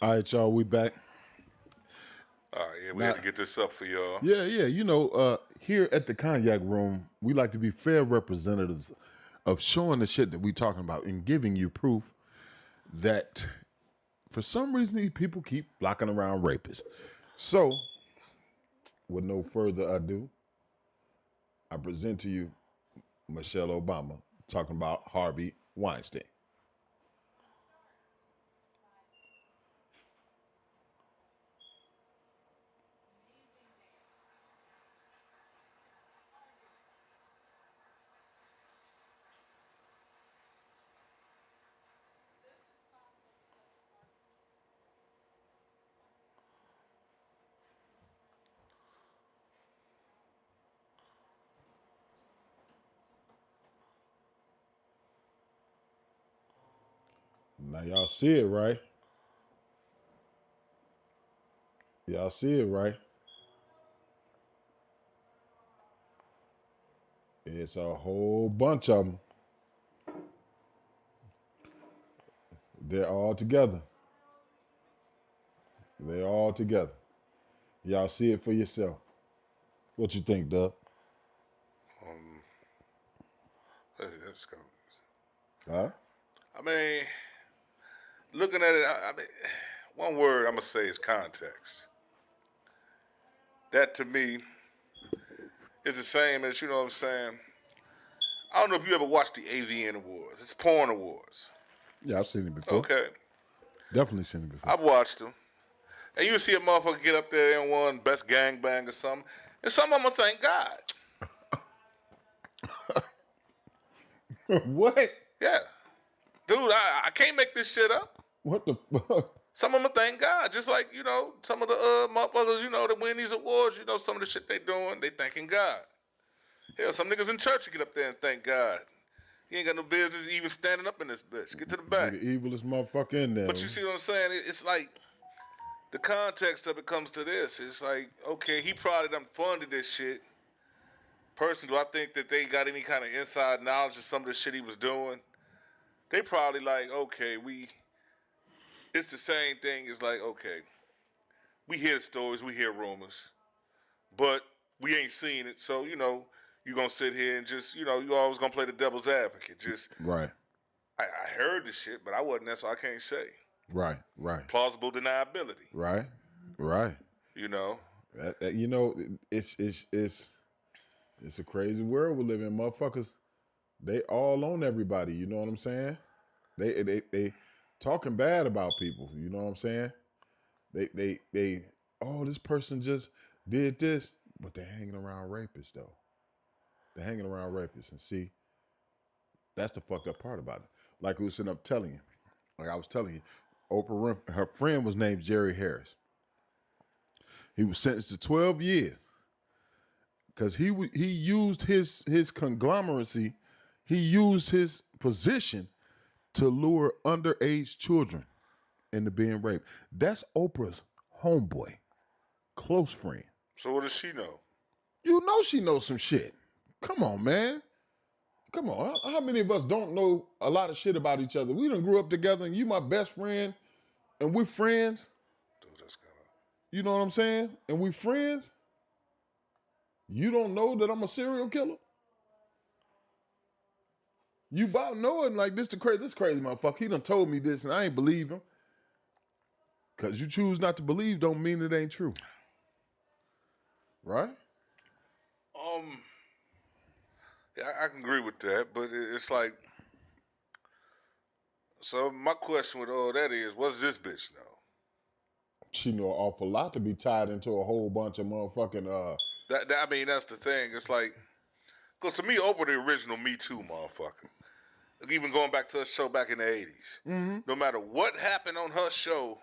All right, y'all, we back. All right, yeah, we had to get this up for y'all. Yeah. You know, here at the Cognac Room, we like to be fair representatives of showing the shit that we talking about and giving you proof that for some reason these people keep flocking around rapists. So, with no further ado, I present to you Michelle Obama talking about Harvey Weinstein. Now y'all see it, right? Y'all see it, right? It's a whole bunch of them. They're all together. They're all together. Y'all see it for yourself. What you think, Doug? That's kind of, Huh? I mean, looking at it, I mean, one word I'm gonna say is context. That to me is the same as, you know what I'm saying. I don't know if you ever watched the AVN Awards. It's porn awards. Yeah, I've seen it before. Okay, Definitely seen it before. I've watched them, and you see a motherfucker get up there and won best gangbang or something, and some of them will thank God. What? Yeah, dude, I can't make this shit up. What the fuck? Some of them thank God, just like, you know, some of the motherfuckers, you know, that win these awards, you know, some of the shit they doing, they thanking God. Hell, some niggas in church get up there and thank God. He ain't got no business even standing up in this bitch. Get to the back. The evilest motherfucker in there. But you see what I'm saying? It's like the context of it comes to this. It's like, okay, he probably done funded this shit. Personally, do I think that they got any kind of inside knowledge of some of the shit he was doing? They probably like, okay, it's the same thing. It's like, okay, we hear stories, we hear rumors, but we ain't seen it. So, you know, you're going to sit here and just, you know, you always going to play the devil's advocate. Just, Right. I heard the shit, but I wasn't there, so I can't say. Right. Plausible deniability. Right. You know? You know, it's a crazy world we live in. Motherfuckers, they all on everybody. You know what I'm saying? They talking bad about people. You know what I'm saying? They oh, this person just did this, but they're hanging around rapists though. They're hanging around rapists, and see, that's the fucked up part about it. Like we was sitting up telling you, like I was telling you, Oprah Winfrey, her friend was named Jerry Harris. He was sentenced to 12 years because he used his conglomeracy, he used his position to lure underage children into being raped. That's Oprah's homeboy, close friend. So what does she know? You know she knows some shit. Come on, man. Come on. How many of us don't know a lot of shit about each other? We done grew up together and you my best friend and we're friends. Dude, that's kind of... You know what I'm saying? And we friends. You don't know that I'm a serial killer? You about knowing like this crazy motherfucker. He done told me this and I ain't believe him. Cause you choose not to believe don't mean it ain't true. Right? Yeah, I can agree with that, but it's like, so my question with all that is, what's this bitch know? She know an awful lot to be tied into a whole bunch of motherfucking I mean, that's the thing. It's like, because to me, Oprah the original Me Too motherfucker. Even going back to her show back in the 80s. Mm-hmm. No matter what happened on her show,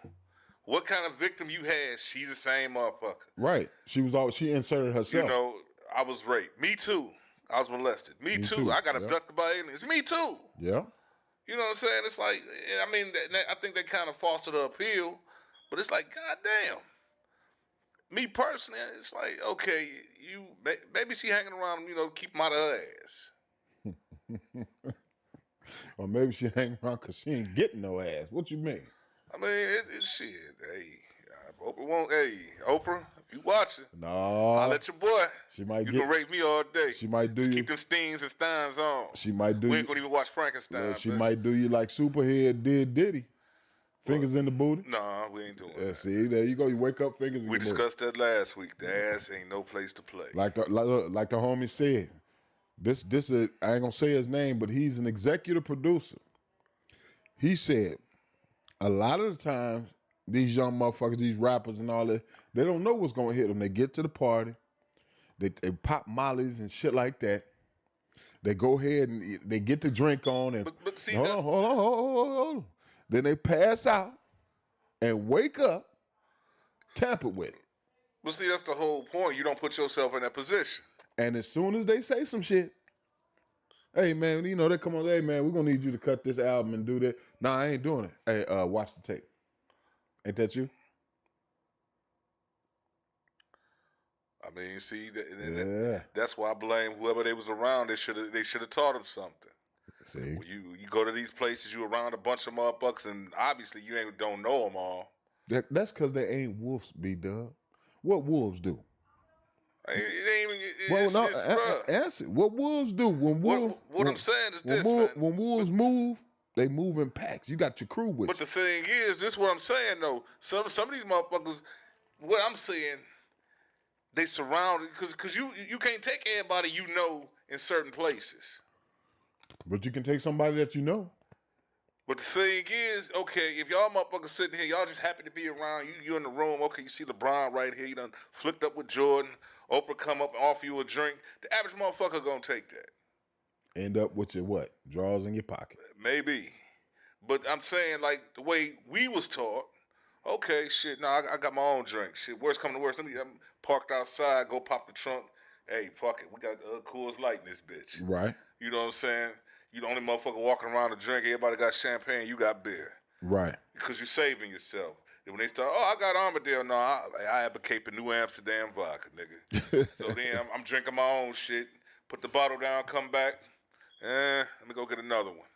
what kind of victim you had, she's the same motherfucker. Right. She inserted herself. You know, I was raped. Me too. I was molested. Me too. I got abducted by aliens. Me too. Yeah. You know what I'm saying? It's like, I mean, I think they kind of fostered her appeal, but it's like, goddamn. Me personally, it's like, okay, maybe she hanging around, you know, keep them out of her ass. Or maybe she hang around because she ain't getting no ass. What you mean? I mean, shit. Hey, Oprah won't. Hey, Oprah, if you watching, No, I'll let your boy. she might You get. can rate me all day. She might do Just you. keep them Steens and Steins on. She might do We you. ain't gonna even watch Frankenstein. Look, she bitch. might do you like Superhead did Diddy. Fingers in the booty. Nah, we ain't doing that. See, there you go. You wake up, fingers in We the booty. discussed that last week. The ass ain't no place to play. Like the homie said, this is, I ain't gonna say his name, but he's an executive producer. He said a lot of the time these young motherfuckers, these rappers and all that, they don't know what's gonna hit them. They get to the party, they pop mollies and shit like that. They go ahead and they get the drink on and But see, hold on. Then they pass out and wake up tampered with. But see, that's the whole point. You don't put yourself in that position. And as soon as they say some shit, hey man, you know, they come on, hey man, we're gonna need you to cut this album and do that. Nah, I ain't doing it. Hey, watch the tape. Ain't that you? I mean, see, Yeah. that's why I blame whoever they was around. They should have taught them something. See, When you go to these places, you around a bunch of motherfuckers, and obviously you don't know them all. that's because they ain't wolves, B-Dub. What wolves do? It ain't even. Well, It's bruh. answer. What wolves do when wolves? What I'm saying is this, man. man. When wolves move, they move in packs. You got your crew with But you. the thing is, this is what I'm saying though. Some of these motherfuckers, what I'm saying, they surround because you can't take everybody you know in certain places. But you can take somebody that you know. But the thing is, okay, if y'all motherfuckers sitting here, y'all just happy to be around, you in the room, okay, you see LeBron right here, you done flicked up with Jordan, Oprah come up and offer you a drink, the average motherfucker gonna take that. End up with your what? Drawers in your pocket. Maybe. But I'm saying, like, the way we was taught, okay, shit, I got my own drink. Shit, worst come to worst, I'm parked outside, go pop the trunk. Hey, fuck it, we got Coors Light in this bitch. Right. You know what I'm saying? You the only motherfucker walking around to drink. Everybody got champagne. You got beer. Right. Because you're saving yourself. And when they start, I got Armadale. No, I advocate for New Amsterdam vodka, nigga. So then I'm drinking my own shit. Put the bottle down. Come back. Let me go get another one.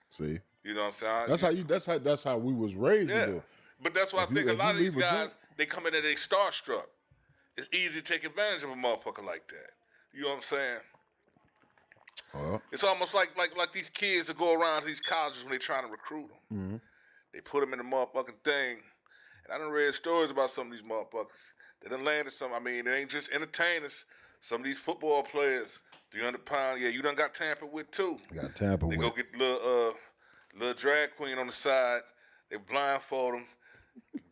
See. You know what I'm saying? That's how we was raised to do. But that's why I think a lot of these guys, they come in and they starstruck. It's easy to take advantage of a motherfucker like that. You know what I'm saying? It's almost like these kids that go around to these colleges when they trying to recruit them. Mm-hmm. They put them in the motherfucking thing. And I done read stories about some of these motherfuckers. They done landed some. I mean, they ain't just entertainers. Some of these football players, 300 pounds. Yeah, you done got tampered with too. Got tampered with. They go get little drag queen on the side. They blindfold them.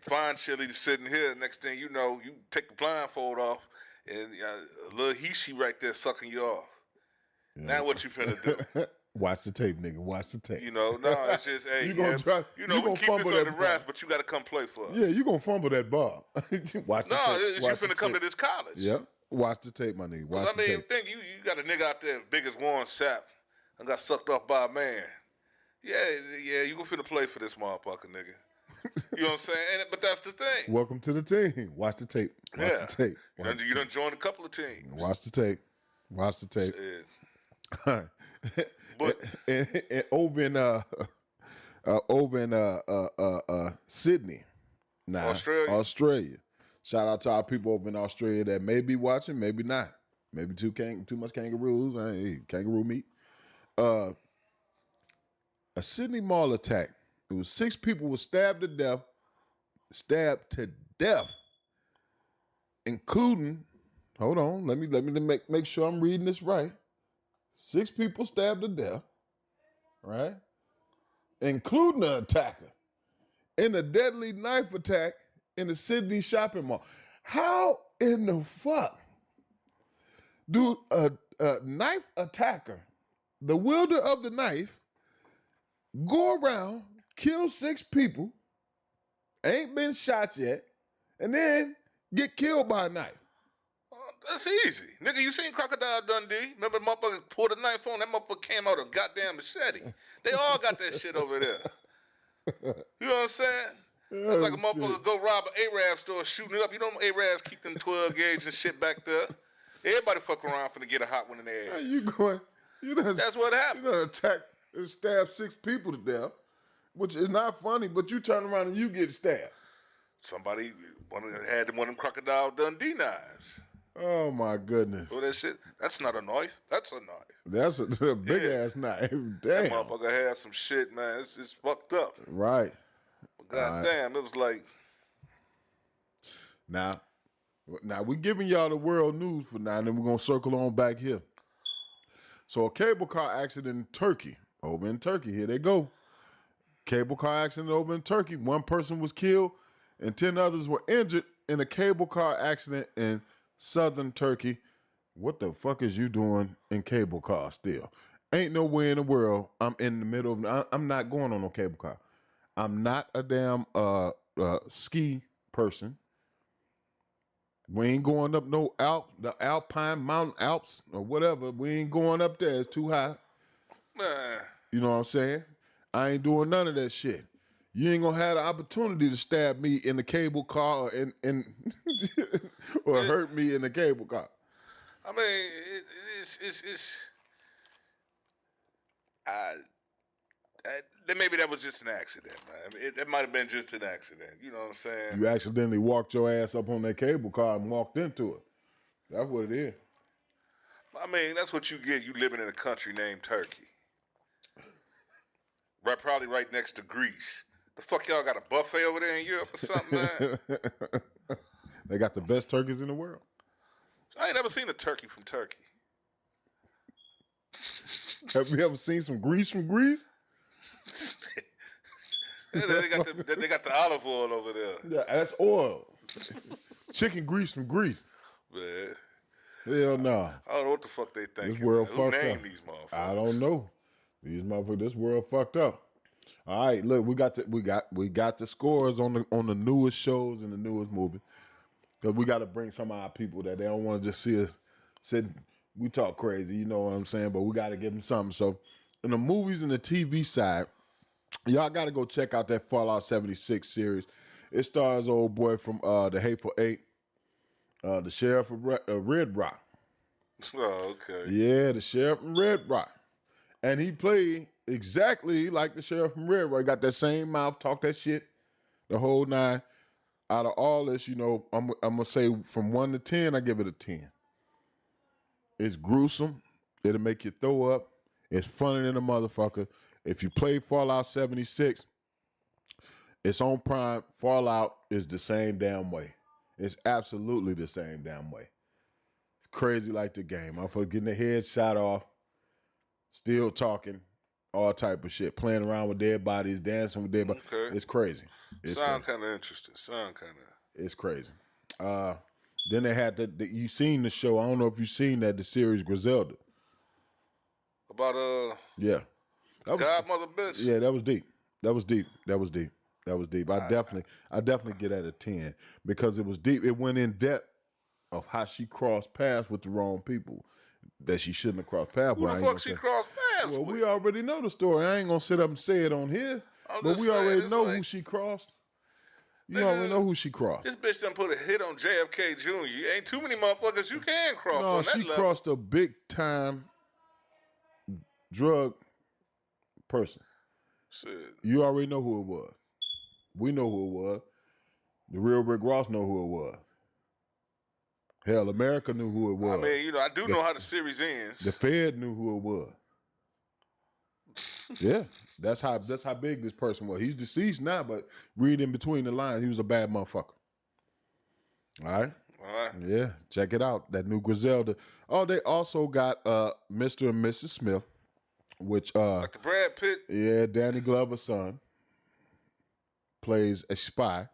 Fine chili sitting here. Next thing you know, you take the blindfold off, and a little he-she right there sucking you off. Yeah. Now what you finna do? Watch the tape, nigga. Watch the tape. You know, no, it's just, hey, we keep this under wraps, but you got to come play for us. Yeah, you gonna fumble that ball. Watch the tape. No, you finna come to this college. Yep. Watch the tape, my nigga. Watch the tape. Think you got a nigga out there big as Warren Sapp and got sucked off by a man. Yeah, you gonna finna play for this motherfucker, nigga. You know what I'm saying? But that's the thing. Welcome to the team. Watch the tape. Watch the tape. You done joined a couple of teams. Watch the tape. Watch the tape. But and over in Sydney, Australia. Shout out to our people over in Australia that may be watching, maybe not. Maybe too much kangaroos. Kangaroo meat. A Sydney mall attack. It was 6 people were stabbed to death, including. Hold on, let me make sure I'm reading this right. 6 people stabbed to death, right? Including the attacker in a deadly knife attack in the Sydney shopping mall. How in the fuck do a knife attacker, the wielder of the knife, go around, kill 6 people, ain't been shot yet, and then get killed by a knife? That's easy. Nigga, you seen Crocodile Dundee? Remember the motherfucker pulled a knife on? That motherfucker came out a goddamn machete. They all got that shit over there. You know what I'm saying? It's like a motherfucker go rob an Arab store, shooting it up. You know Arabs keep them 12 gauge and shit back there. Everybody fuck around finna get a hot one in their ass. That's what happened. You done attacked and stabbed 6 people to death. which is not funny, but you turn around and you get stabbed. Somebody had one of them Crocodile Dundee knives. Oh my goodness. Oh, that shit. That's not a knife. That's a knife. That's a big ass knife. Damn. That motherfucker had some shit, man. It's fucked up. Right. But goddamn, it was like. Now we're giving y'all the world news for now, and then we're gonna circle on back here. So a cable car accident in Turkey. Over in Turkey, here they go. Cable car accident over in Turkey. 1 person was killed and 10 others were injured in a cable car accident in southern Turkey. What the fuck is you doing in cable car still? Ain't nowhere in the world I'm in the middle of. I'm not going on no cable car. I'm not a damn ski person. We ain't going up no the Alpine Mountain Alps or whatever. We ain't going up there. It's too high. Man. You know what I'm saying? I ain't doing none of that shit. You ain't gonna have the opportunity to stab me in the cable car or hurt me in the cable car. I mean, maybe that was just an accident, man. It might have been just an accident. You know what I'm saying? You accidentally walked your ass up on that cable car and walked into it. That's what it is. I mean, that's what you get. You living in a country named Turkey. Right, probably right next to Greece. The fuck y'all got a buffet over there in Europe or something, man? They got the best turkeys in the world. I ain't never seen a turkey from Turkey. Have you ever seen some grease from Greece? They got the olive oil over there. Yeah, that's oil. Chicken grease from Greece. Man. Hell no. I don't know what the fuck they think. This world Who fucked named up. these motherfuckers? I don't know. These motherfuckers, this world fucked up. All right, look, we got the scores on the newest shows and the newest movie. Because we got to bring some of our people that they don't want to just see us sit. We talk crazy, you know what I'm saying? But we got to give them something. So, in the movies and the TV side, y'all got to go check out that Fallout 76 series. It stars old boy from The Hateful Eight, the sheriff of Red Rock. Oh, okay. Yeah, the sheriff from Red Rock. And he played exactly like the sheriff from Red Rock. He got that same mouth, talk that shit, the whole nine. Out of all this, you know, I'm going to say from 1 to 10, I give it a 10. It's gruesome. It'll make you throw up. It's funny than a motherfucker. If you play Fallout 76, it's on Prime. Fallout is the same damn way. It's absolutely the same damn way. It's crazy like the game. I'm for getting the head shot off, still talking, all type of shit, playing around with dead bodies, dancing with dead bodies. Okay. It's crazy. Sound kind of interesting. It's crazy. Then they had you seen the show. I don't know if you seen that, the series Griselda. About yeah. Godmother bitch. Yeah, that was deep. That was deep. I definitely get at a 10 because it was deep. It went in depth of how she crossed paths with the wrong people that she shouldn't have crossed paths with. Who the fuck she crossed paths with? Well, we already know the story. I ain't gonna sit up and say it on here. But we already know who she crossed. You already know who she crossed. This bitch done put a hit on JFK Jr. Ain't too many motherfuckers you can cross on that level. No, she crossed a big time drug person. Shit. You already know who it was. We know who it was. The real Rick Ross know who it was. Hell, America knew who it was. I mean, you know, I do know how the series ends. The Fed knew who it was. Yeah, that's how big this person was. He's deceased now, but read in between the lines, he was a bad motherfucker. All right? Yeah, check it out. That new Griselda. Oh, they also got Mr. and Mrs. Smith, which like the Brad Pitt. Yeah, Danny Glover's son plays a spy.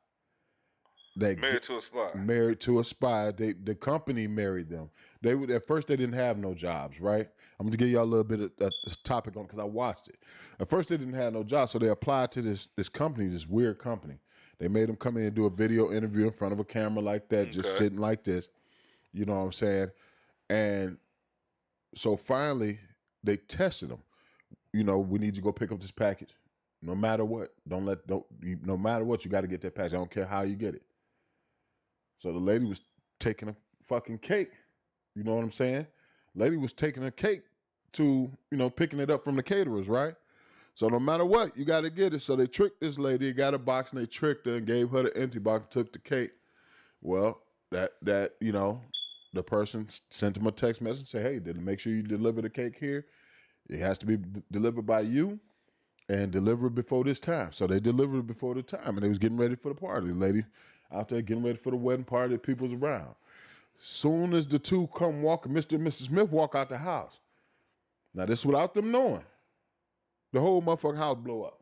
Married to a spy. Married to a spy. The company married them. At first they didn't have no jobs, right? I'm gonna give y'all a little bit of a topic on because I watched it. At first they didn't have no jobs, so they applied to this company, this weird company. They made them come in and do a video interview in front of a camera like that, just sitting like this. You know what I'm saying? And so finally they tested them. You know, we need you to go pick up this package. No matter what, no matter what, you got to get that package. I don't care how you get it. So the lady was taking a fucking cake. You know what I'm saying? Lady was taking a cake to, picking it up from the caterers, right? So no matter what, you got to get it. So they tricked this lady, got a box, and they tricked her and gave her the empty box, and took the cake. Well, that the person sent him a text message and say, hey, make sure you deliver the cake here. It has to be delivered by you and delivered before this time. So they delivered it before the time, and they was getting ready for the party. The lady out there getting ready for the wedding party, the people's around. Soon as the two come walking, Mr. and Mrs. Smith walk out the house. Now, this without them knowing. The whole motherfucking house blow up.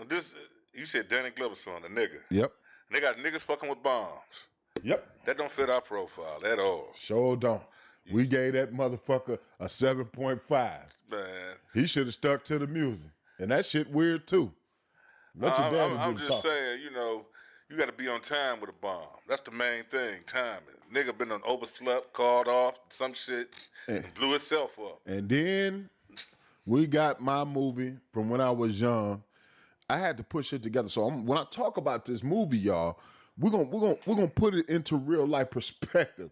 This, you said Danny Glover's son, a nigga. Yep. And they got niggas fucking with bombs. Yep. That don't fit our profile at all. Sure don't. We gave that motherfucker a 7.5. Man. He should have stuck to the music. And that shit weird, too. What your daddy I'm do just saying, you know, you got to be on time with a bomb. That's the main thing, timing. Nigga been on overslept, called off, some shit, and blew himself up. And then we got my movie from when I was young. I had to put shit together. So when I talk about this movie, y'all, we're gonna put it into real life perspective,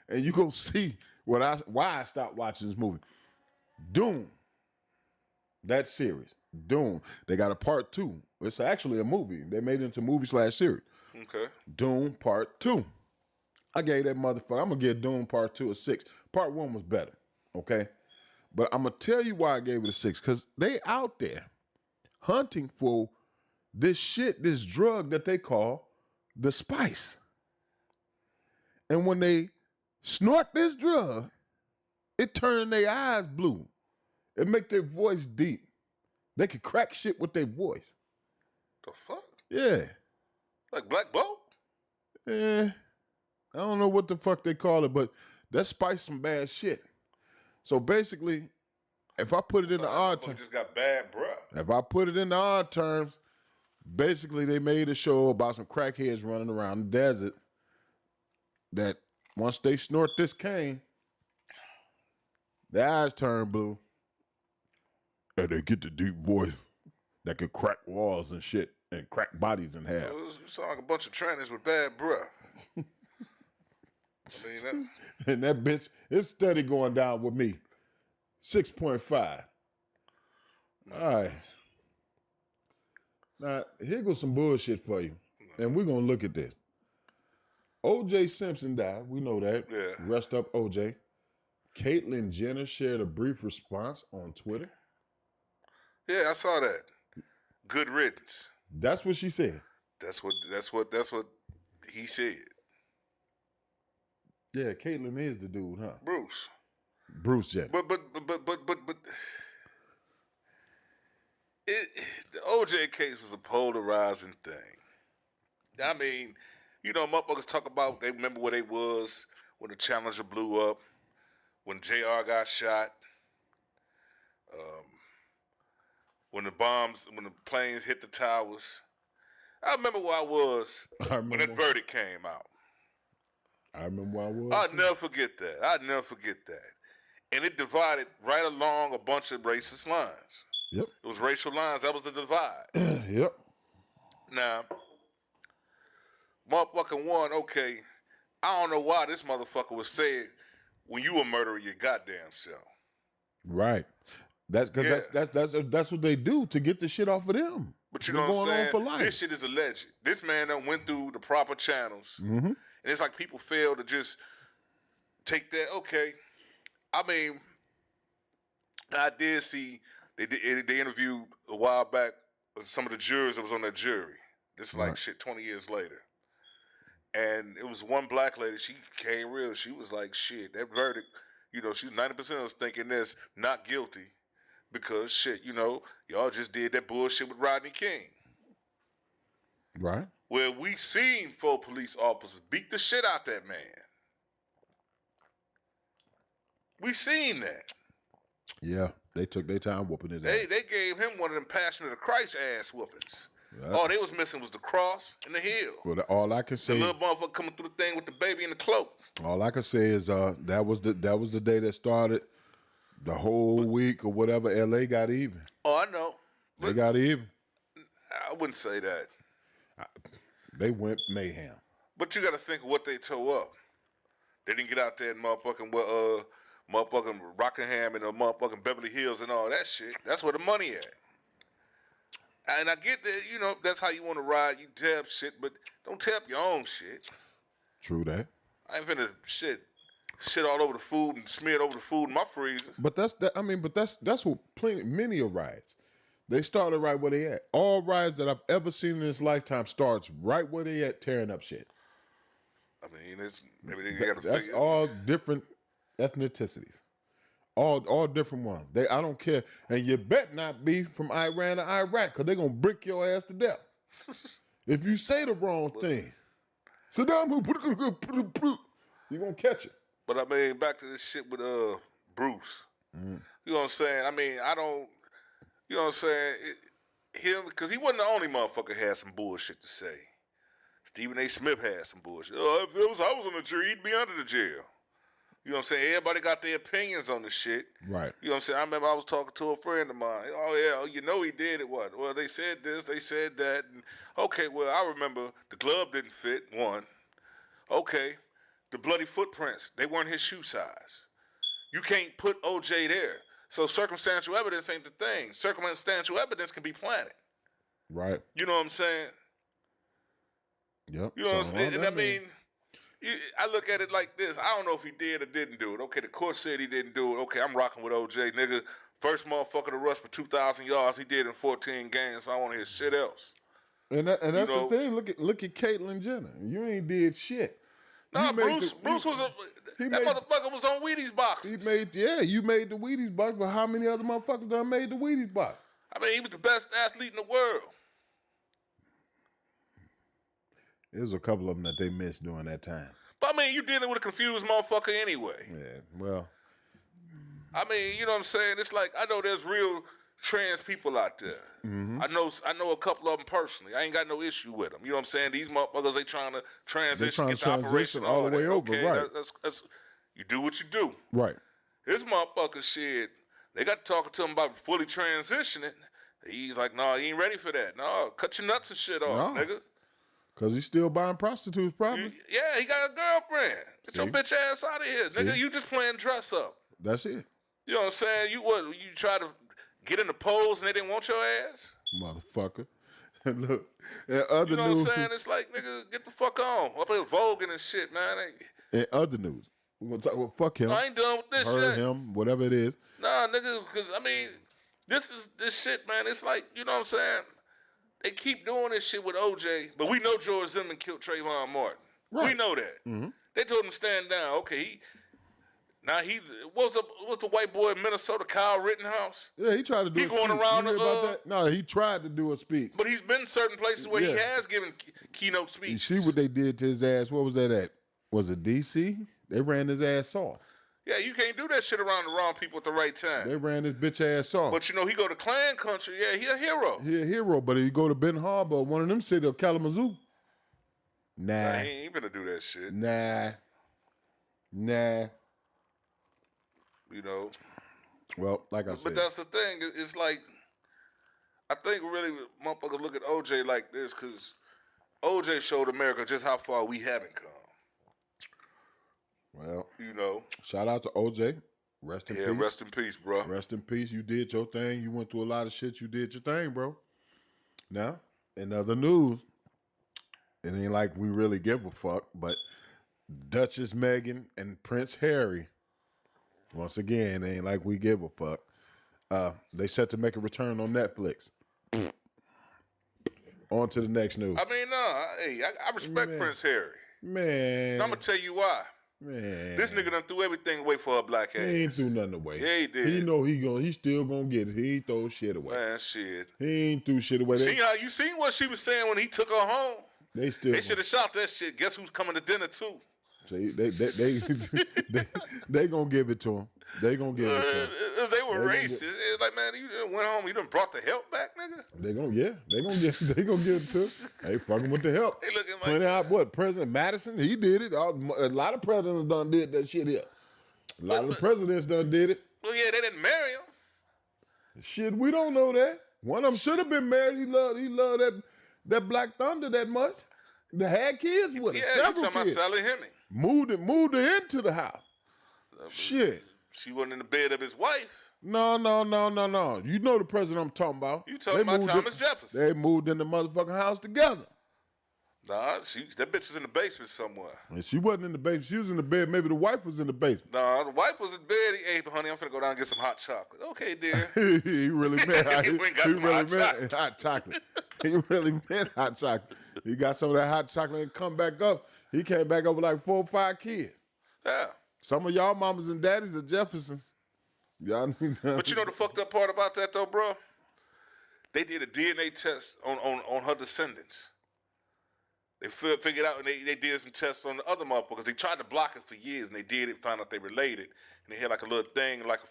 and you're gonna see why I stopped watching this movie. Doom. That series. Doom. They got a part 2. It's actually a movie. They made it into movie/series. Okay. Doom Part 2. I gave that motherfucker, I'm gonna give Doom Part 2 a 6. Part 1 was better. Okay? But I'm gonna tell you why I gave it a 6. Because they out there hunting for this shit, this drug that they call the spice. And when they snort this drug, it turn their eyes blue. It make their voice deep. They can crack shit with their voice. The fuck? Yeah. Like Black Bolt? I don't know what the fuck they call it, but that spice some bad shit. So basically, if I put it in the odd terms, just got bad breath. if I put it in the odd terms, basically they made a show about some crackheads running around the desert that once they snort this cane, their eyes turn blue. And they get the deep voice that can crack walls and shit and crack bodies in half. You sound like a bunch of trannies with bad breath. I mean, And that bitch is steady going down with me. 6.5. All right. Now, here goes some bullshit for you. And we're going to look at this. O.J. Simpson died. We know that. Yeah. Rest up, O.J. Caitlyn Jenner shared a brief response on Twitter. Yeah, I saw that. Good riddance. That's what she said. That's what he said. Yeah, Caitlyn is the dude, huh? Bruce Jenner. But the OJ case was a polarizing thing. I mean, you know, motherfuckers talk about they remember where they was when the Challenger blew up, when JR got shot, when the planes hit the towers. I remember where I was when that verdict came out. I remember where I was. I'll never forget that. And it divided right along a bunch of racist lines. Yep. It was racial lines. That was the divide. Yep. Now, motherfucking one, okay, I don't know why this motherfucker was saying when you a murderer your goddamn self. Right. That's because that's what they do to get the shit off of them. But you know what I'm saying? On for life. This shit is alleged. This man done went through the proper channels. Mm-hmm. And it's like people fail to just take that. Okay. I mean, I did see they interviewed a while back some of the jurors that was on that jury. This is like shit 20 years later. And it was one black lady, she came real. She was like, shit, that verdict, you know, she was 90% of us thinking this, not guilty. Because shit, you know, y'all just did that bullshit with Rodney King. Right. Where we seen 4 police officers beat the shit out that man. We seen that. Yeah, they took their time whooping his ass. They gave him one of them Passion of the Christ ass whoopings. Right. All they was missing was the cross and the heel. Well, all I can say, the little motherfucker coming through the thing with the baby in the cloak. All I can say is that was the day that started the whole week or whatever. LA got even. Oh, I know. They got even. I wouldn't say that. They went mayhem. But you got to think of what they tore up. They didn't get out there and motherfucking Rockingham and motherfucking Beverly Hills and all that shit. That's where the money at. And I get that, you know, that's how you want to ride. You tab shit, but don't tab your own shit. True that. I ain't finna shit all over the food and smear it over the food in my freezer. But that's what many of rides. They started right where they at. All rides that I've ever seen in this lifetime starts right where they at, tearing up shit. I mean, maybe they got to That's all different ethnicities. All different ones. I don't care. And you bet not be from Iran or Iraq, because they're going to brick your ass to death. If you say the wrong thing, Saddam, you're going to catch it. But I mean, back to this shit with Bruce. You know what I'm saying? I mean, you know what I'm saying? Him, because he wasn't the only motherfucker had some bullshit to say. Stephen A. Smith had some bullshit. Oh, if I was on the jury, he'd be under the jail. You know what I'm saying? Everybody got their opinions on the shit. Right. You know what I'm saying? I remember I was talking to a friend of mine. Oh, yeah, you know he did it, what? Well, they said this, they said that. And, okay, well, I remember the glove didn't fit, one. Okay, the bloody footprints, they weren't his shoe size. You can't put OJ there. So circumstantial evidence ain't the thing. Circumstantial evidence can be planted. Right. You know what I'm saying? Yep. You know what I'm saying? And I mean, I look at it like this. I don't know if he did or didn't do it. Okay, the court said he didn't do it. Okay, I'm rocking with OJ, nigga. First motherfucker to rush for 2,000 yards. He did in 14 games, so I want to hear shit else. And that's the thing. Look at Caitlyn Jenner. You ain't did shit. Nah, Bruce was motherfucker was on Wheaties boxes. You made the Wheaties box, but how many other motherfuckers done made the Wheaties box? I mean, he was the best athlete in the world. There's a couple of them that they missed during that time. But I mean, you dealing with a confused motherfucker anyway. Yeah, well. I mean, you know what I'm saying? It's like, I know there's real trans people out there. Mm-hmm. I know a couple of them personally. I ain't got no issue with them. You know what I'm saying? These motherfuckers, they trying to transition, get the operation all the way over, okay, right. That's, you do what you do. Right. This motherfucker shit, they got talking to him about fully transitioning. He's like, no, he ain't ready for that. No, cut your nuts and shit off, nigga. Because he's still buying prostitutes, probably. Yeah, he got a girlfriend. Get your bitch ass out of here, nigga. You just playing dress up. That's it. You know what I'm saying? You try to get in the polls and they didn't want your ass? Motherfucker. Look, other you know news. What I'm saying? It's like, nigga, get the fuck on. Up here voguing and shit, man. In other news. We're going to talk about fuck him. I ain't done with this shit. Heard him, whatever it is. Nah, nigga, because, I mean, this shit, man. It's like, you know what I'm saying? They keep doing this shit with OJ, but we know George Zimmerman killed Trayvon Martin. Right. We know that. Mm-hmm. They told him to stand down. Okay, what was the white boy in Minnesota, Kyle Rittenhouse? Yeah, he tried to do a speech. He going around about that? No, he tried to do a speech. But he's been in certain places where he has given keynote speeches. You see what they did to his ass? What was that at? Was it D.C.? They ran his ass off. Yeah, you can't do that shit around the wrong people at the right time. They ran his bitch ass off. But, you know, he go to Klan country. Yeah, he a hero. He a hero, but if you go to Ben Harbor, one of them cities of Kalamazoo, nah. He ain't gonna do that shit. Nah. You know? Well, like I said. But that's the thing. It's like, I think really motherfuckers look at OJ like this because OJ showed America just how far we haven't come. Well, you know, shout out to OJ. Rest in peace. Yeah, rest in peace, bro. Rest in peace. You did your thing. You went through a lot of shit. You did your thing, bro. Now, in other news, it ain't like we really give a fuck, but Duchess Meghan and Prince Harry, once again, it ain't like we give a fuck. They set to make a return on Netflix. On to the next news. I mean, I respect Prince Harry. Man. And I'm going to tell you why. Man. This nigga done threw everything away for a black ass. He ain't threw nothing away. Yeah, he did. He know he still gonna get it. He ain't throw shit away. Man, shit. He ain't threw shit away. You seen what she was saying when he took her home? They should have shot that shit. Guess who's coming to dinner too? See, they gonna give it to him. They gonna give it to him. They were racist. Like, man, you done went home. You done brought the help back, nigga. They gonna give it to him. They fucking with the help. They looking like pointing out what President Madison, he did it. A lot of presidents done did that shit here. A lot of the presidents done did it. Well, yeah, they didn't marry him. Shit, we don't know that. One of them should have been married. He loved that Black Thunder that much. They had kids with her. Yeah, you talking about Sally Heming. Moved her into the house. Shit. She wasn't in the bed of his wife. No. You know the president I'm talking about. You talking about Thomas Jefferson. They moved in the motherfucking house together. Nah, that bitch was in the basement somewhere. And she wasn't in the basement. She was in the bed. Maybe the wife was in the basement. Nah, the wife was in bed. Hey, honey, I'm finna go down and get some hot chocolate. Okay, dear. He really meant He went and got some hot chocolate. He really meant hot chocolate. He got some of that hot chocolate and come back up. He came back up with like 4 or 5 kids. Yeah. Some of y'all mamas and daddies are Jeffersons. Y'all need to. But you know the fucked up part about that though, bro? They did a DNA test on her descendants. They figured out, and they did some tests on the other motherfuckers. They tried to block it for years, and they did it, found out they related. And they had like a little thing, like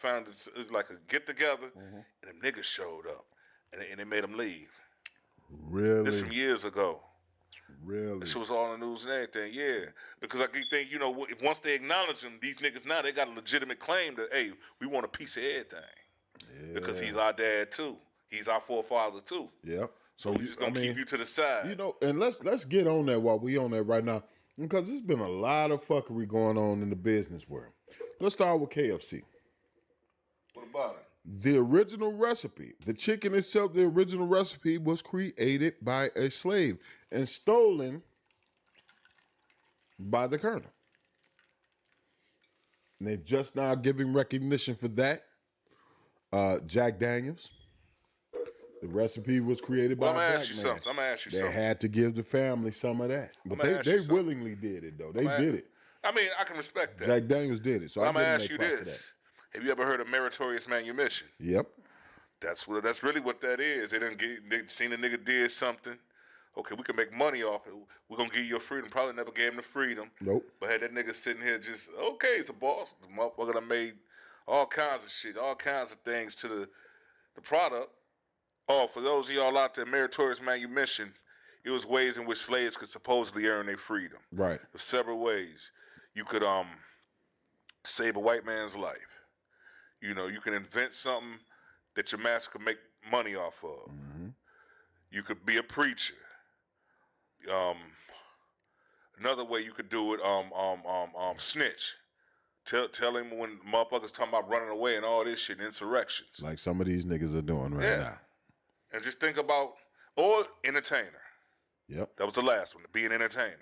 like a get-together, and them niggas showed up. And they made them leave. Really? This some years ago. Really? This shit was all on the news and everything, yeah. Because I think, you know, once they acknowledge them, these niggas now, they got a legitimate claim that, hey, we want a piece of everything. Yeah. Because he's our dad, too. He's our forefather, too. Yep. So we just gonna keep you to the side. You know, and let's get on that while we on that right now. Because there's been a lot of fuckery going on in the business world. Let's start with KFC. What about it? The original recipe, the chicken itself, the original recipe was created by a slave and stolen by the colonel. And they're just now giving recognition for that. Jack Daniels. The recipe was created by a black man. I'm gonna ask you something. They had to give the family some of that. But they willingly did it, though. They did it. I mean, I can respect that. Jack Daniels did it. So I'm gonna ask you this. Have you ever heard of meritorious manumission? Yep. That's really what that is. They seen a nigga did something. Okay, we can make money off it. We're gonna give you your freedom. Probably never gave him the freedom. Nope. But had that nigga sitting here just, okay, it's a boss. The motherfucker done made all kinds of shit, all kinds of things to the product. Oh, for those of y'all out there, meritorious manumission, it was ways in which slaves could supposedly earn their freedom. Right. There's several ways. You could save a white man's life. You know, you can invent something that your master could make money off of. Mm-hmm. You could be a preacher. Another way you could do it, snitch. Tell him when motherfuckers talking about running away and all this shit, insurrections. Like some of these niggas are doing right now. And just think about, or entertainer. Yep. That was the last one, to be an entertainer.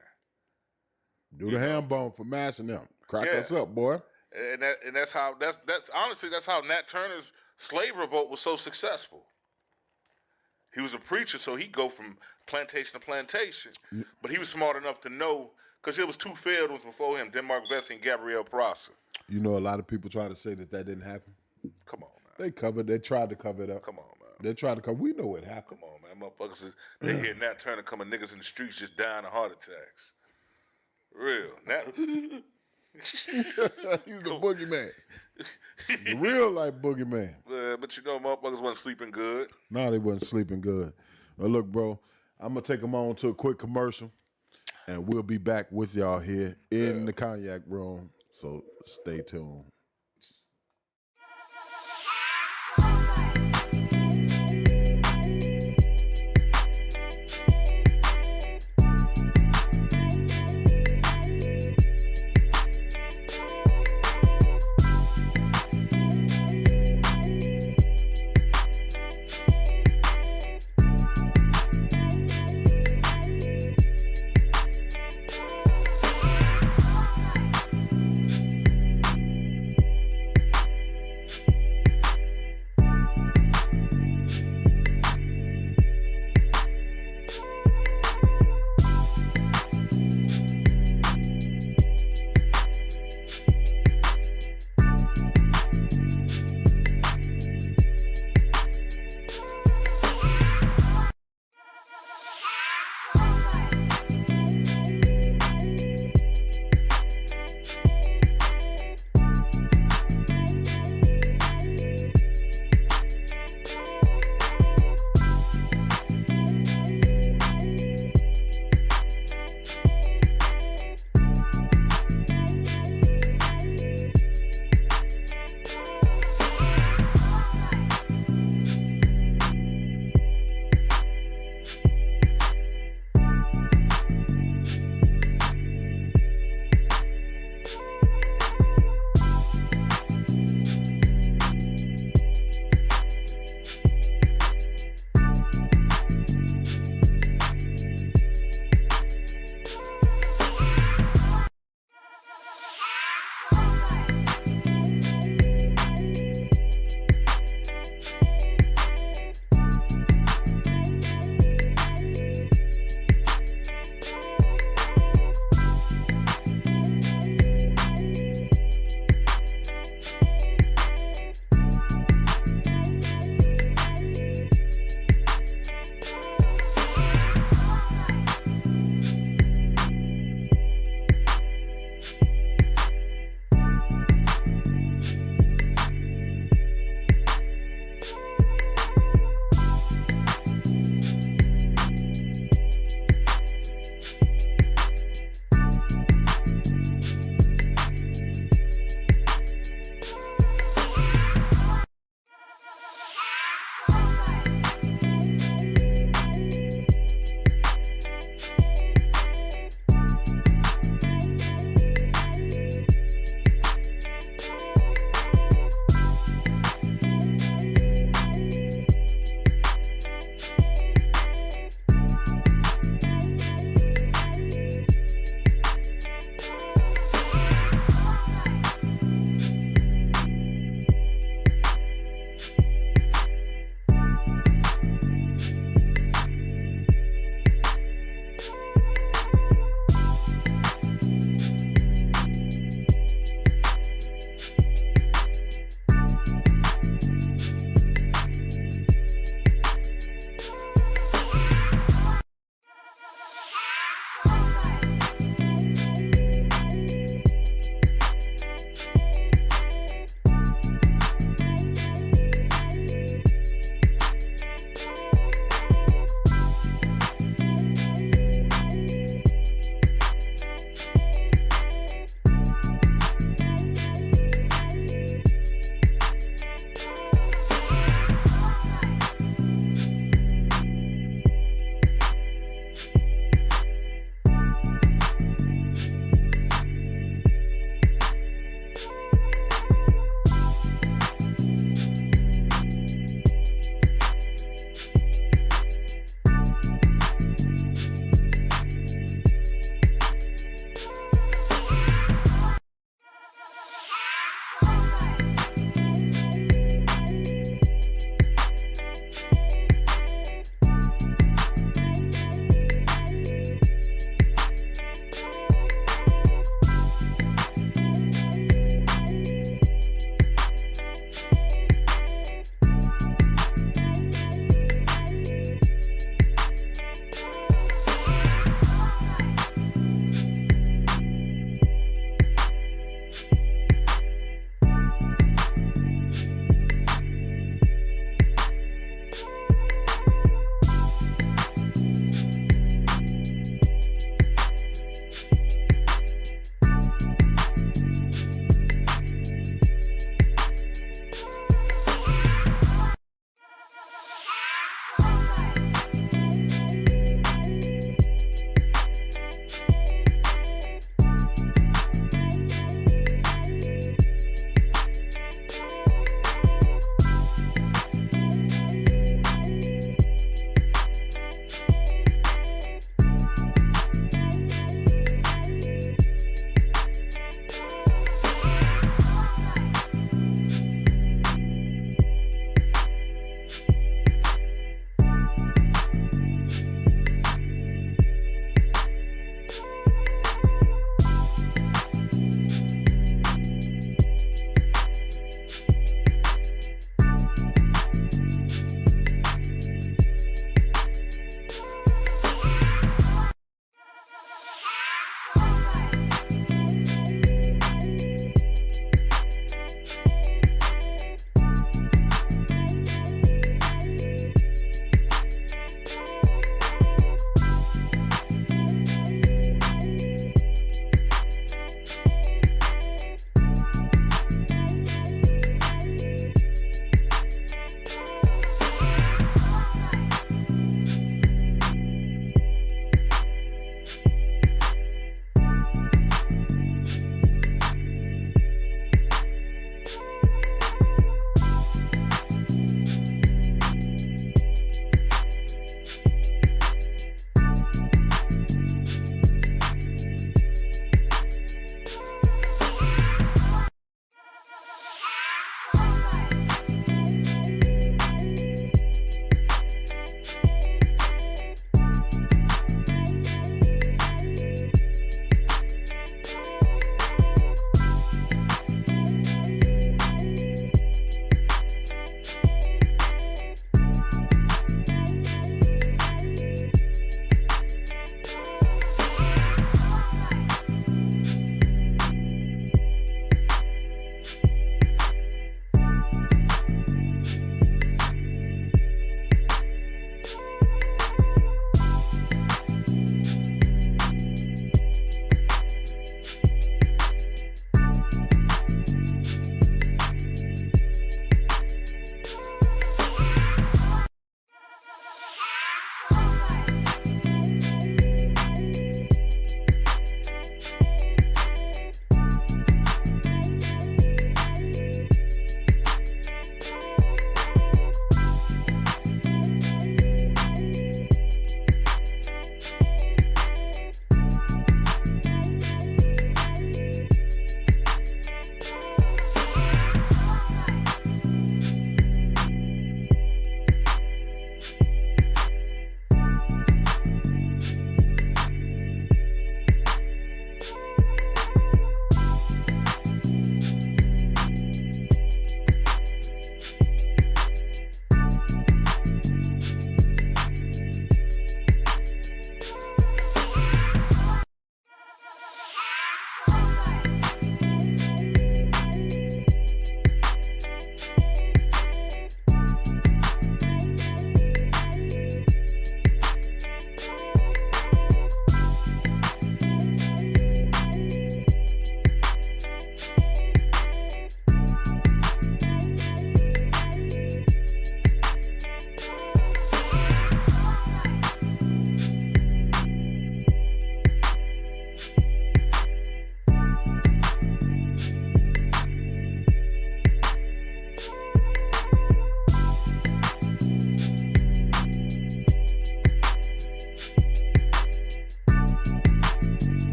Do the ham bone for Mass and them. Crack us up, boy. And that's how honestly that's how Nat Turner's slave revolt was so successful. He was a preacher, so he'd go from plantation to plantation. But he was smart enough to know, because there was 2 failed ones before him, Denmark Vesey and Gabrielle Prosser. You know, a lot of people try to say that didn't happen. Come on, man. They tried to cover it up. Come on, man. They tried to cover. We know what happened. Come on, man. Motherfuckers, they hear Nat Turner coming, niggas in the streets just dying of heart attacks. Real. He was a boogeyman. The real life boogeyman. But you know, motherfuckers wasn't sleeping good. No, they wasn't sleeping good. Well, look, bro, I'm going to take them on to a quick commercial, and we'll be back with y'all here in the Cognac Room. So stay tuned.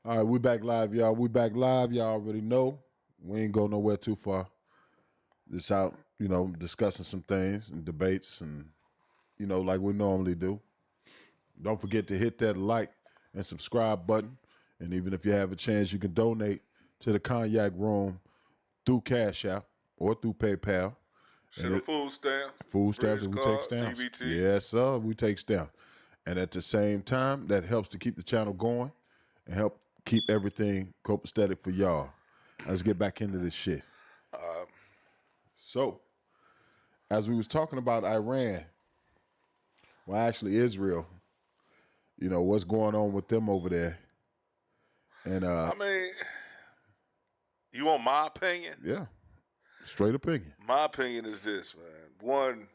All right, we back live, y'all. We back live. Y'all already know. We ain't go nowhere too far. Just out, discussing some things and debates and, like we normally do. Don't forget to hit that like and subscribe button. And even if you have a chance, you can donate to the Cognac Room through Cashapp or through PayPal. Send a food stamp. Food stamps, we take stamps. CBT. Yes, sir, we take stamps. And at the same time, that helps to keep the channel going and help keep everything copacetic for y'all. Let's get back into this shit. So, as we was talking about Iran, well, actually Israel, what's going on with them over there? And I mean, you want my opinion? Yeah, straight opinion. My opinion is this, man. One,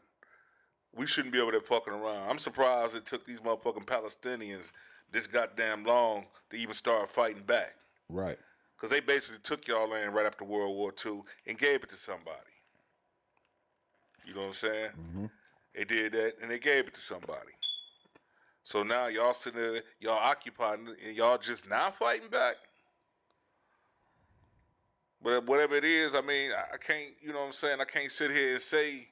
we shouldn't be over there fucking around. I'm surprised it took these motherfucking Palestinians this goddamn long to even start fighting back. Right. Because they basically took y'all land right after World War II and gave it to somebody. You know what I'm saying? Mm-hmm. They did that and they gave it to somebody. So now y'all sitting there, y'all occupied, and y'all just now fighting back? But whatever it is, I mean, I can't, you know what I'm saying? I can't sit here and say,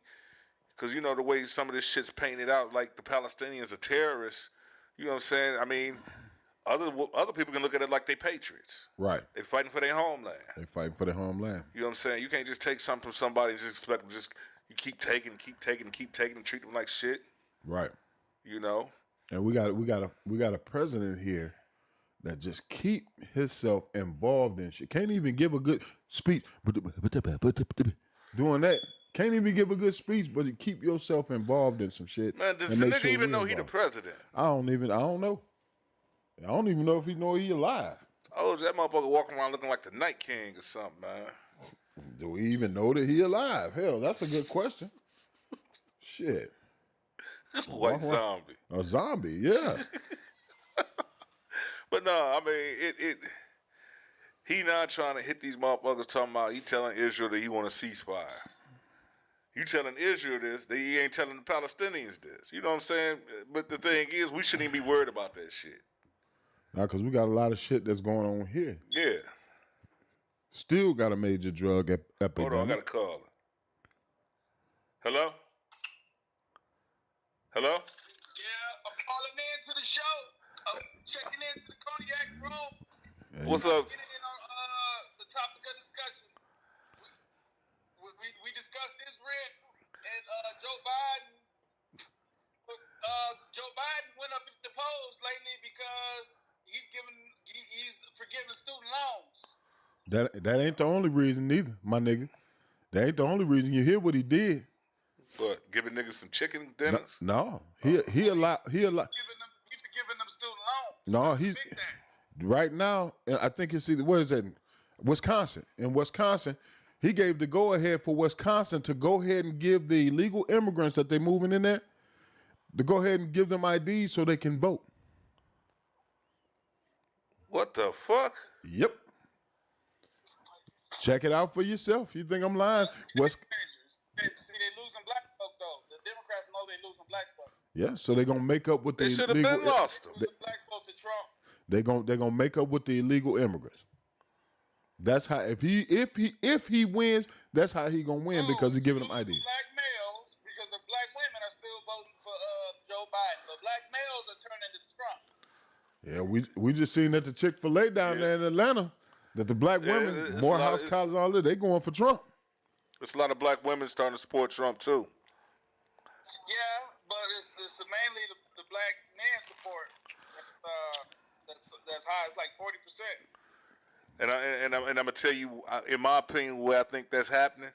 because you know the way some of this shit's painted out, like the Palestinians are terrorists. You know what I'm saying? I mean, other people can look at it like they patriots. Right. They fighting for their homeland. They fighting for their homeland. You know what I'm saying? You can't just take something from somebody and just expect them you keep taking, and treat them like shit. Right. You know? And we got a president here that just keep himself involved in shit. Can't even give a good speech. Doing that. Can't even give a good speech, but you keep yourself involved in some shit. Man, does the nigga even know he the president? I don't know. I don't even know if he know he alive. Oh, that motherfucker walking around looking like the Night King or something, man. Do we even know that he alive? Hell, that's a good question. Shit. White zombie. A zombie, yeah. But no, I mean, he not trying to hit these motherfuckers talking about he telling Israel that he want a ceasefire. You telling Israel this, that he ain't telling the Palestinians this. You know what I'm saying? But the thing is, we shouldn't even be worried about that shit. Now, because we got a lot of shit that's going on here. Yeah. Still got a major drug epidemic. Hold on, I got a caller. Hello? Hello? Yeah, I'm calling in to the show. I'm checking into the Cognac Room. Yeah, What's up? Getting in on the topic of discussion. discussed Israel and Joe Biden. Joe Biden went up in the polls lately because he's forgiving student loans. That ain't the only reason neither, my nigga. That ain't the only reason. You hear what he did? But giving niggas some chicken dinners? No. He allowed. He's forgiving them student loans. No, he's right now. I think it's either, what is that? Wisconsin. In Wisconsin, he gave the go ahead for Wisconsin to go ahead and give the illegal immigrants that they're moving in there to go ahead and give them IDs so they can vote. What the fuck? Yep. Check it out for yourself. You think I'm lying? See, they losing black folk though. The Democrats know they losing black folk. Yeah, so they're gonna make up with the They should have been lost them. Losing black folk to Trump. They're gonna make up with the illegal immigrants. That's how if he wins, that's how he gonna win because he's giving them IDs. Black males, because the black women are still voting for Joe Biden, but black males are turning to Trump. Yeah, we just seen that the Chick-fil-A down there in Atlanta, that the black women, Morehouse College, all that, they going for Trump. There's a lot of black women starting to support Trump too. Yeah, but it's mainly the black men support. That's high. It's like 40%. And I'm gonna tell you, in my opinion, where I think that's happening,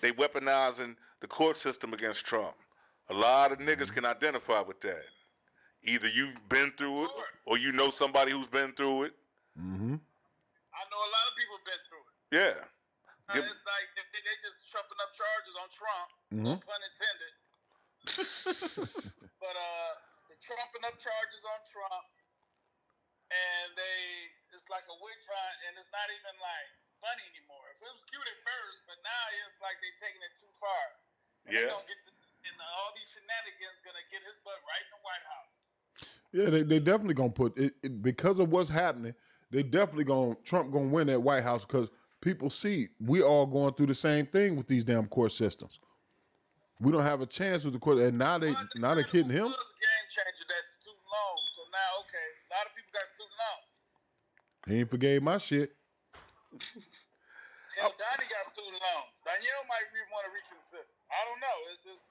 they weaponizing the court system against Trump. A lot of niggas can identify with that. Either you've been through it, or you know somebody who's been through it. Mm-hmm. I know a lot of people been through it. Yeah. It's like they just trumping up charges on Trump, no pun intended. But they trumping up charges on Trump, and it's like a witch hunt, and it's not even like funny anymore. It was cute at first, but now it's like they're taking it too far. And Yeah. They don't get and all these shenanigans gonna get his butt right in the White House. Yeah, they definitely gonna put it because of what's happening. They definitely Trump gonna win that White House because people see we all going through the same thing with these damn court systems. We don't have a chance with the court, and now they kidding him. It was a game changer, that student loan. So now, okay, a lot of people got student loans. He ain't forgave my shit. Hell, Donnie got student loans. Danielle might want to reconsider. I don't know. It's just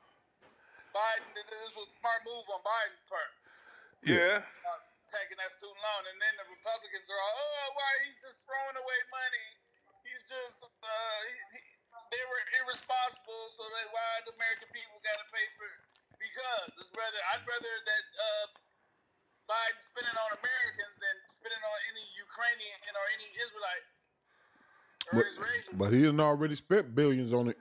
Biden. This was a smart move on Biden's part. Yeah. Taking that student loan, and then the Republicans are all, oh, why he's just throwing away money? He's just they were irresponsible, so why the American people got to pay for it? Because I'd rather that Biden spending on Americans than spending on any Ukrainian or any Israelite or Israeli. But he done already spent billions on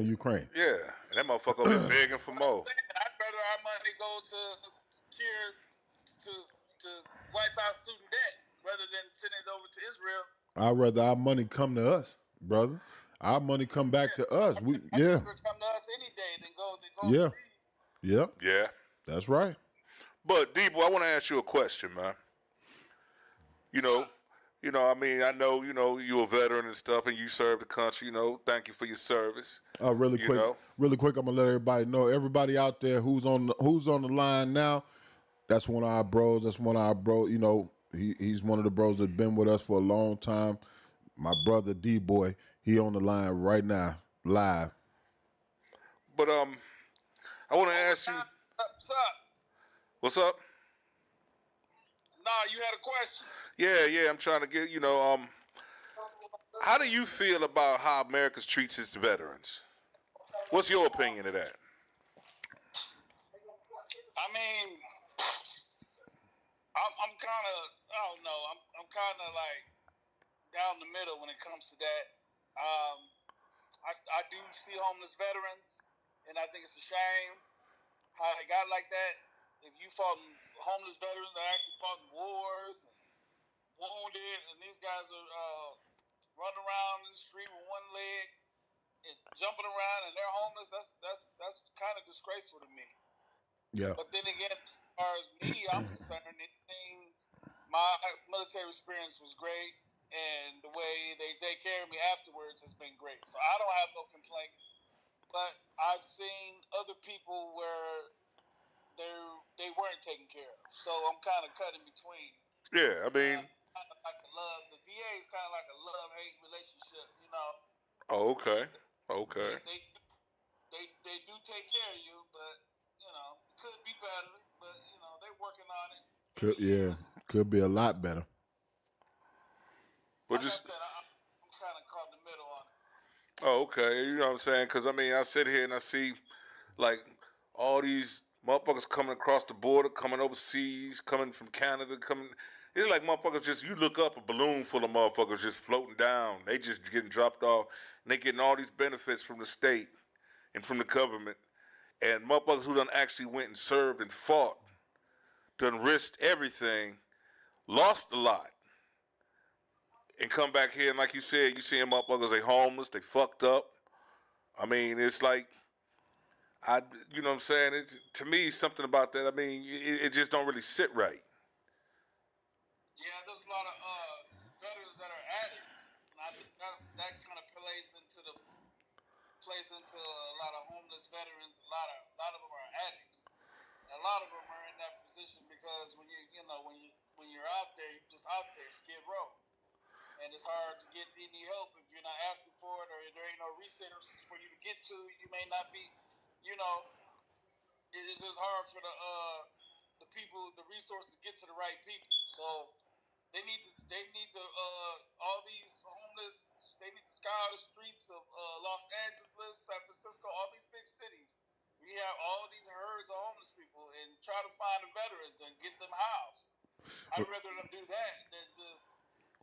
Ukraine. Yeah. And that motherfucker been begging for more. I'd rather our money go to wipe out student debt rather than sending it over to Israel. I'd rather our money come to us, brother. Our money come back to us. Come to us any day than go yeah. overseas. Yep. Yeah. That's right. But Debo, I want to ask you a question, man. I mean, I know, you're a veteran and stuff, and you serve the country. Thank you for your service. Really quick, I'm gonna let everybody know. Everybody out there who's on the line now, that's one of our bros. That's one of our bros. He's one of the bros that's been with us for a long time. My brother D-Boy, he on the line right now, live. But I want to ask you. What's up? What's up? Nah, you had a question. Yeah. I'm trying to get, how do you feel about how America treats its veterans? What's your opinion of that? I mean, I'm kind of, I don't know. I'm kind of like down the middle when it comes to that. I do see homeless veterans, and I think it's a shame how they got like that. If you fought homeless veterans that actually fought in wars and wounded, and these guys are running around in the street with one leg and jumping around, and they're homeless, that's kind of disgraceful to me. Yeah. But then again, as far as me, I'm concerned, my military experience was great, and the way they take care of me afterwards has been great. So I don't have no complaints. But I've seen other people where they weren't taken care of. So I'm kind of cut in between. Yeah, I mean, Kind of like the VA is kind of like a love-hate relationship, Oh, okay. Okay. They do take care of you, but you know, it could be better. But you know, they're working on it. Could be a lot better. But Like I just said, I'm kind of caught in the middle on it. okay, you know what I'm saying? Because I mean, I sit here and I see like all these motherfuckers coming across the border, coming overseas, coming from Canada, coming. It's like motherfuckers just you look up a balloon full of motherfuckers just floating down. They just getting dropped off, and they getting all these benefits from the state and from the government. And motherfuckers who done actually went and served and fought, done risked everything, lost a lot, and come back here and like you said, you seeing motherfuckers they homeless, they fucked up. I mean, it's like you know what I'm saying? It's to me something about that. I mean, it just don't really sit right. Yeah, there's a lot of veterans that are addicts, and I think that kind of plays into a lot of homeless veterans. A lot of them are addicts. And a lot of them are in that position because when you're out there, you're just out there, skid row, and it's hard to get any help if you're not asking for it, or there ain't no resources for you to get to. You may not be, you know, it's just hard for the people, the resources get to the right people. So they need to all these homeless, they need to scour the streets of Los Angeles, San Francisco, all these big cities. We have all these herds of homeless people and try to find the veterans and get them housed. I'd rather them do that than just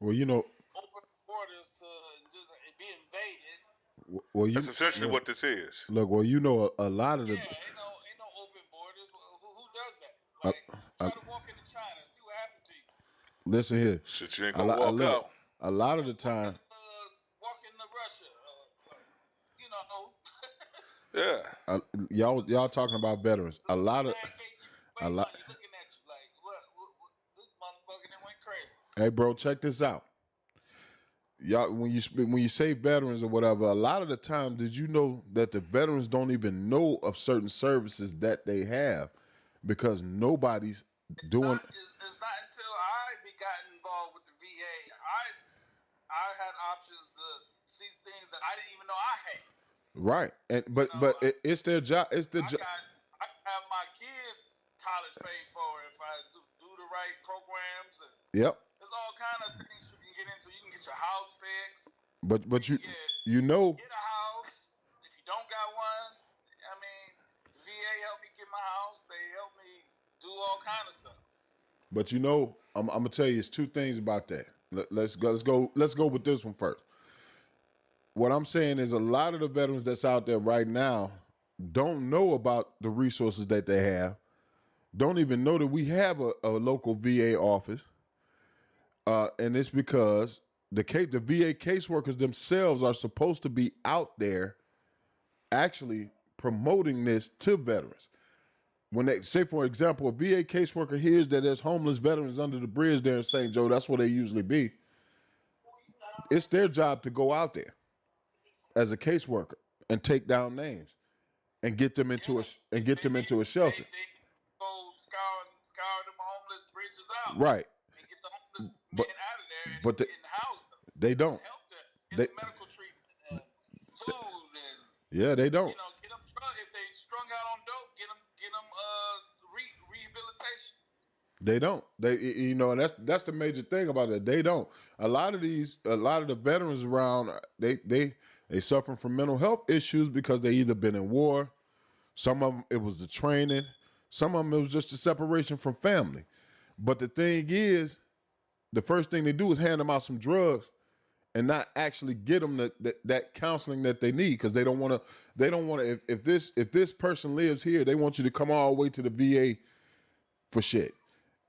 open borders to just be invaded. That's essentially what this is. Look, a lot of the ain't no open borders. Who does that? Like, try to walk into China, see what happened to you. listen here. Shit, you ain't gonna walk out. A lot of the time, walk into Russia, you know. Yeah. y'all talking about veterans. A lot. Looking at you like, what this motherfucker that went crazy. Hey, bro, check this out. Y'all, when you say veterans or whatever, a lot of the time, did you know that the veterans don't even know of certain services that they have because nobody's doing. It's not until I got involved with the VA, I had options to see things that I didn't even know I had. Right, and but it's their job. It's the job. I have my kids' college paid for if I do the right programs. And yep. There's all kind of things you can get into. You can get your house fixed. But you know. Get a house. If you don't got one, I mean, the VA helped me get my house. They helped me do all kind of stuff. But you know, I'm gonna tell you, it's two things about that. Let's go with this one first. What I'm saying is a lot of the veterans that's out there right now don't know about the resources that they have, don't even know that we have a local VA office. And it's because the VA caseworkers themselves are supposed to be out there actually promoting this to veterans. When they say, for example, a VA caseworker hears that there's homeless veterans under the bridge there in St. Joe, that's where they usually be. It's their job to go out there as a caseworker and take down names and get them into a shelter. They go scour them homeless bridges out. Right. And get the homeless men out of there and house them. They don't. Help them. Get them medical treatment and food and yeah, they don't. You know, get them if they strung out on dope, get them rehabilitation. They don't. And that's the major thing about it. They don't. A lot of the veterans around, they suffering from mental health issues because they either been in war. Some of them, it was the training. Some of them, it was just the separation from family. But the thing is, the first thing they do is hand them out some drugs and not actually get them that counseling that they need, because they don't want to. If this person lives here, they want you to come all the way to the VA for shit.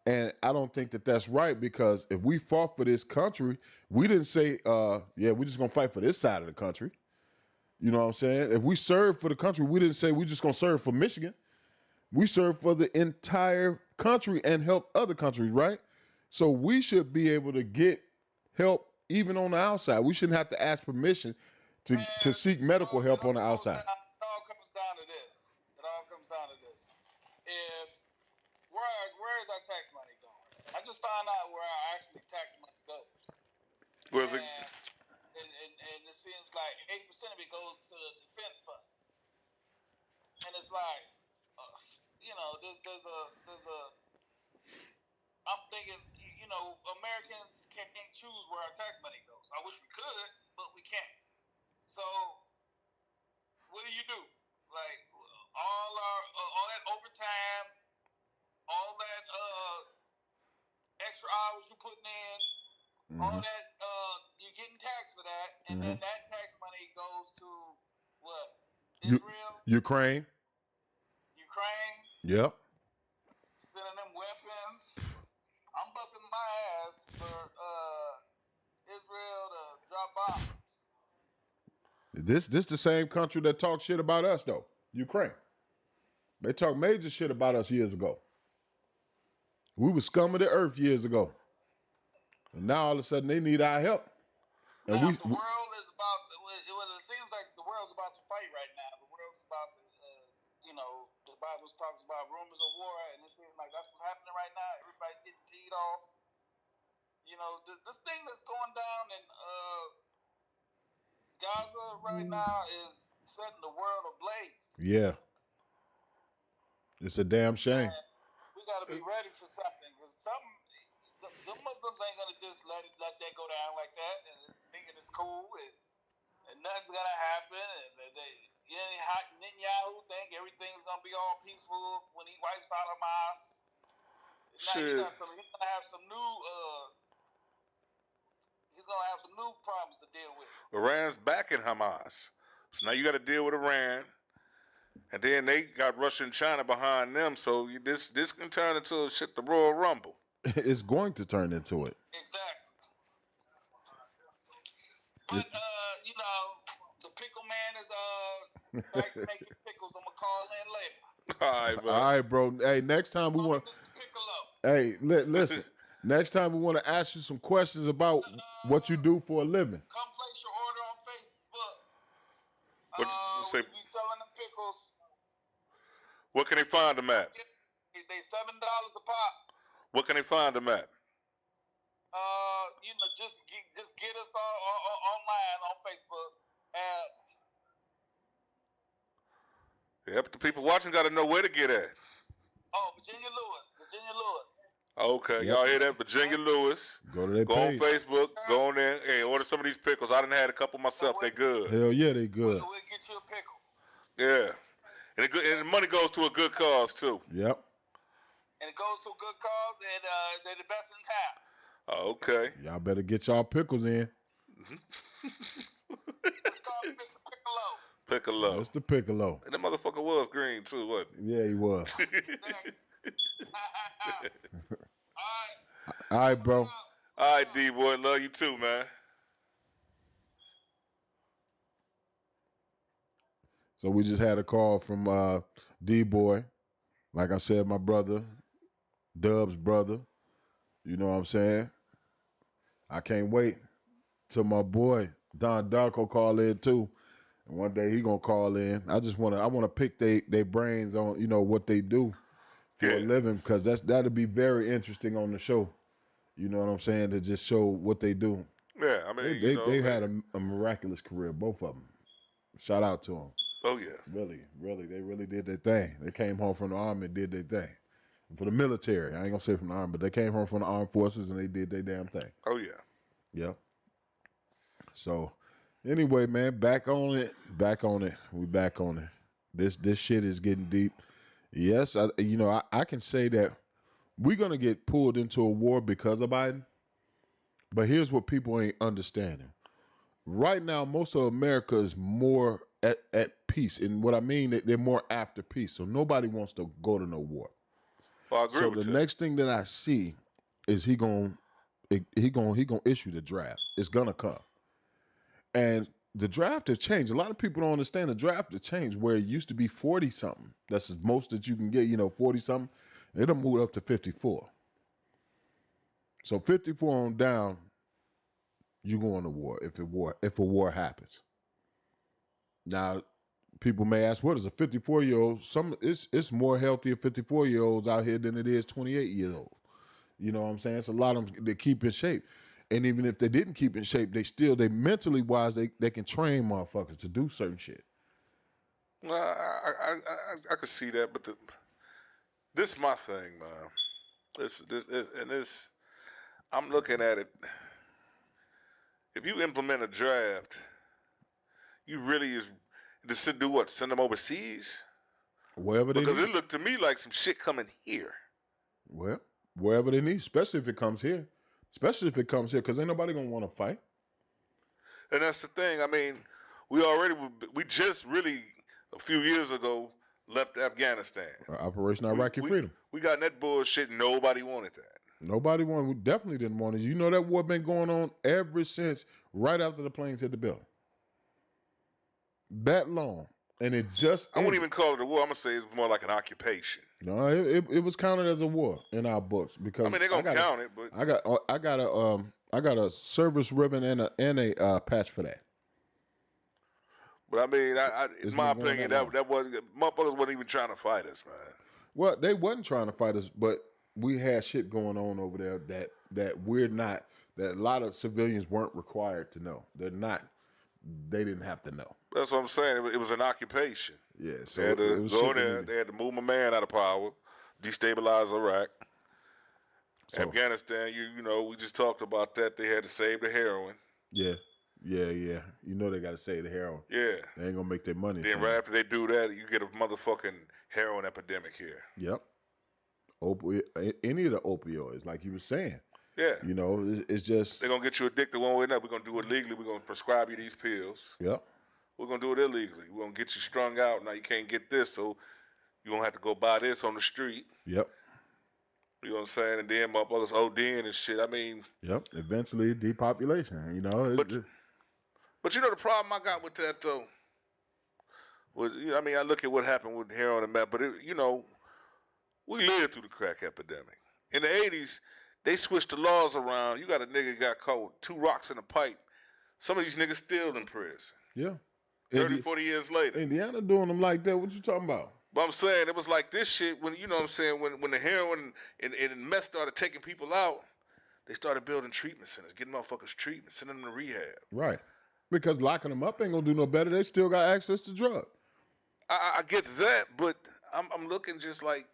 And I don't think that that's right, because if we fought for this country, we didn't say, we're just going to fight for this side of the country. You know what I'm saying? If we serve for the country, we didn't say we're just going to serve for Michigan. We serve for the entire country and help other countries, right? So we should be able to get help even on the outside. We shouldn't have to ask permission to seek medical help on the outside. It all comes down to this. Where is our tax money going? I just found out where our actually tax money goes. Where's it? And it seems like 80% of it goes to the defense fund, and it's like, there's a. I'm thinking, Americans can't choose where our tax money goes. I wish we could, but we can't. So, what do? Like all that overtime, all that extra hours you're putting in, all that you're getting taxed for that, and then that tax money goes to what? Israel, Ukraine. Yep. Sending them weapons. I'm busting my ass for Israel to drop bombs. This the same country that talks shit about us though. Ukraine. They talk major shit about us years ago. We were scum of the earth years ago. And now all of a sudden they need our help. And now, the world is about to, it seems like the world's about to fight right now. The world's about to the Bible talks about rumors of war, and it seems like that's what's happening right now. Everybody's getting teed off. This thing that's going down in Gaza right now is setting the world ablaze. Yeah. It's a damn shame. And we got to be ready for something, because the Muslims ain't gonna just let that go down like that and thinking it's cool and nothing's gonna happen. And Netanyahu think everything's gonna be all peaceful when he wipes out Hamas. Now he's gonna have some new. He's gonna have some new problems to deal with. Iran's backing Hamas, so now you got to deal with Iran, and then they got Russia and China behind them. So this can turn into the Royal Rumble. It's going to turn into it. Exactly. But the pickle man is back to making pickles. I'm gonna call in later. All right, bro. Hey, next time we want. Hey, listen. Next time we want to ask you some questions about what you do for a living. Come place your order on Facebook. Say, we selling the pickles. What can they find them at? They $7 a pop. What can they find them at? Just get us online on Facebook. But the people watching got to know where to get at. Virginia Lewis. Okay, y'all hear that? Virginia Lewis. Go to their Go page. on Facebook. Go on there. Hey, order some of these pickles. I done had a couple myself. They good. Hell yeah, they good. We'll get you a pickle. Yeah. And the money goes to a good cause, too. Yep. And it goes to a good cause, and they're the best in town. Okay. Y'all better get y'all pickles in. It's called Mr. Piccolo. Mr. Piccolo. And that motherfucker was green, too, wasn't he? Yeah, he was. All right, bro. All right, D-boy. Love you, too, man. So we just had a call from D-boy. Like I said, my brother, Dub's brother. You know what I'm saying? I can't wait till my boy Don Darko call in too. And one day he gonna call in. I wanna pick they brains on, what they do for a living, because that'll be very interesting on the show. You know what I'm saying? To just show what they do. Yeah, I mean, they had a miraculous career, both of them. Shout out to them. Oh yeah, really, they really did their thing. They came home from the army and did their thing. And for the military, I ain't gonna say from the army, but they came home from the armed forces and they did their damn thing. Oh yeah, yeah. So, anyway, man, back on it. We back on it. This shit is getting deep. Yes, I can say that we're gonna get pulled into a war because of Biden. But here's what people ain't understanding. Right now, most of America is more at peace. And what I mean, they're more after peace. So nobody wants to go to no war. Well, I agree with you. So the next thing that I see is he gonna issue the draft. It's gonna come. And the draft has changed. A lot of people don't understand the draft has changed, where it used to be 40-something. That's the most that you can get, 40-something. It'll move up to 54. So 54 on down, you go into war if a war happens. Now, people may ask, what is a 54-year-old? It's more healthier 54-year-olds out here than it is 28-year-olds. You know what I'm saying? It's a lot of them that keep in shape. And even if they didn't keep in shape, they mentally wise, they can train motherfuckers to do certain shit. Well, I could see that, but this is my thing, man. This, I'm looking at it. If you implement a draft, you really is to do what? Send them overseas? Wherever they Because need. it looked to me like some shit coming here. Well, wherever they need, especially if it comes here. Especially if it comes here, because ain't nobody gonna want to fight. And that's the thing. I mean, we just really a few years ago left Afghanistan. Operation Iraqi Freedom. We got in that bullshit. Nobody wanted that. Nobody wanted. We definitely didn't want it. You know that war been going on ever since right after the planes hit the building. That long, and it just. I wouldn't even call it a war. I'm gonna say it's more like an occupation. No, it was counted as a war in our books because I mean they're gonna count it, but I got a service ribbon and a patch for that. But I mean, in my opinion, that wasn't motherfuckers wasn't even trying to fight us, man. Well, they wasn't trying to fight us, but we had shit going on over there that we're not. That a lot of civilians weren't required to know. They're not. They didn't have to know. That's what I'm saying. It was an occupation. Yeah, so they had to it was go there. They had to move my man out of power, destabilize Iraq. So, Afghanistan, you know, we just talked about that. They had to save the heroin. Yeah. You know they got to save the heroin. Yeah. They ain't gonna make their money. Then right after they do that, you get a motherfucking heroin epidemic here. Yep. Any of the opioids, like you were saying. Yeah. You know, it's just they're gonna get you addicted one way or another. We're gonna do it legally. We're gonna prescribe you these pills. Yep. We're gonna do it illegally. We're gonna get you strung out. Now you can't get this, so you gonna have to go buy this on the street. Yep. You know what I'm saying? And then motherfuckers ODing and shit. I mean. Yep. Eventually depopulation. You know. But you know the problem I got with that though. I mean, I look at what happened with heroin and meth, but you know, we lived through the crack epidemic. In the 80s, they switched the laws around. You got a nigga got caught with 2 rocks in a pipe. Some of these niggas still in prison. Yeah. 30, 40 years later. Indiana doing them like that. What you talking about? But I'm saying it was like this shit when, you know what I'm saying, when the heroin and meth started taking people out, they started building treatment centers, getting motherfuckers treatment, sending them to rehab. Right. Because locking them up ain't gonna do no better. They still got access to drugs. I get that, but I'm looking just like,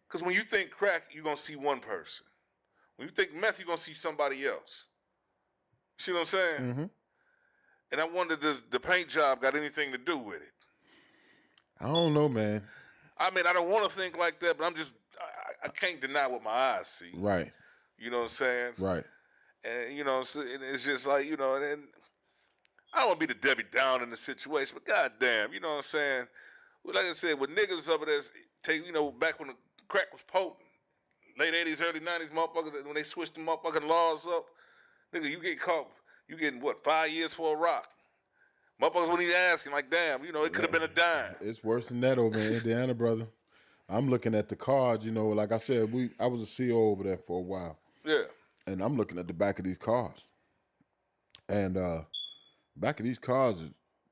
because when you think crack, you're gonna see one person. When you think meth, you're gonna see somebody else. You see what I'm saying? Mm-hmm. And I wonder, does the paint job got anything to do with it? I don't know, man. I mean, I don't want to think like that, but I can't deny what my eyes see. Right. You know what I'm saying? Right. And, you know, it's just like, you know, and I don't want to be the Debbie Down in the situation, but goddamn, you know what I'm saying? Well, like I said, with niggas over there, you know, back when the crack was potent, late 80s, early 90s, motherfuckers, when they switched the motherfucking laws up, nigga, you get caught, you getting, 5 years for a rock? Motherfuckers wouldn't even asking, like, damn, you know, it could have been a dime. It's worse than that over in Indiana, brother. I'm looking at the cards, you know, like I said, I was a CO over there for a while. Yeah. And I'm looking at the back of these cars. And back of these cars,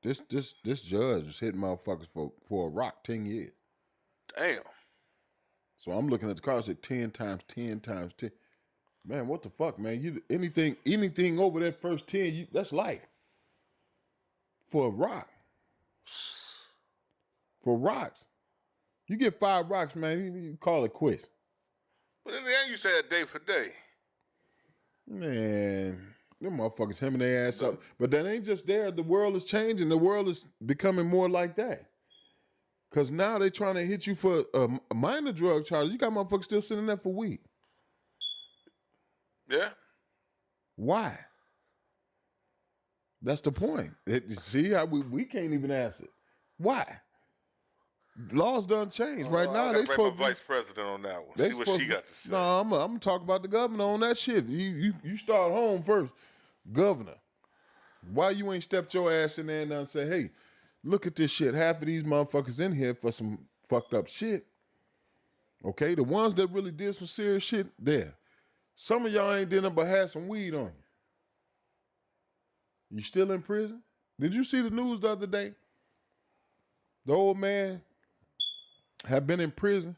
this judge was hitting motherfuckers for a rock 10 years. Damn. So I'm looking at the cars at 10 times 10 times 10. Man, what the fuck, man? Anything over that first 10, that's life. For a rock. For rocks. You get 5 rocks, man, you call it quits. But in the end, you said day for day. Man, them motherfuckers hemming their ass up. But that ain't just there. The world is changing. The world is becoming more like that. Because now they trying to hit you for a minor drug charges. You got motherfuckers still sitting there for weed. Yeah. Why? That's the point. See how we can't even answer. Why? Laws done changed. Right now, they they supposed my vice president on that one. They See what she got to say. No, I'm gonna talk about the governor on that shit. You start home first, governor. Why you ain't stepped your ass in there and say, hey, look at this shit. Half of these motherfuckers in here for some fucked up shit. Okay, the ones that really did some serious shit, there. Some of y'all ain't did nothing but had some weed on you. You still in prison? Did you see the news the other day? The old man had been in prison.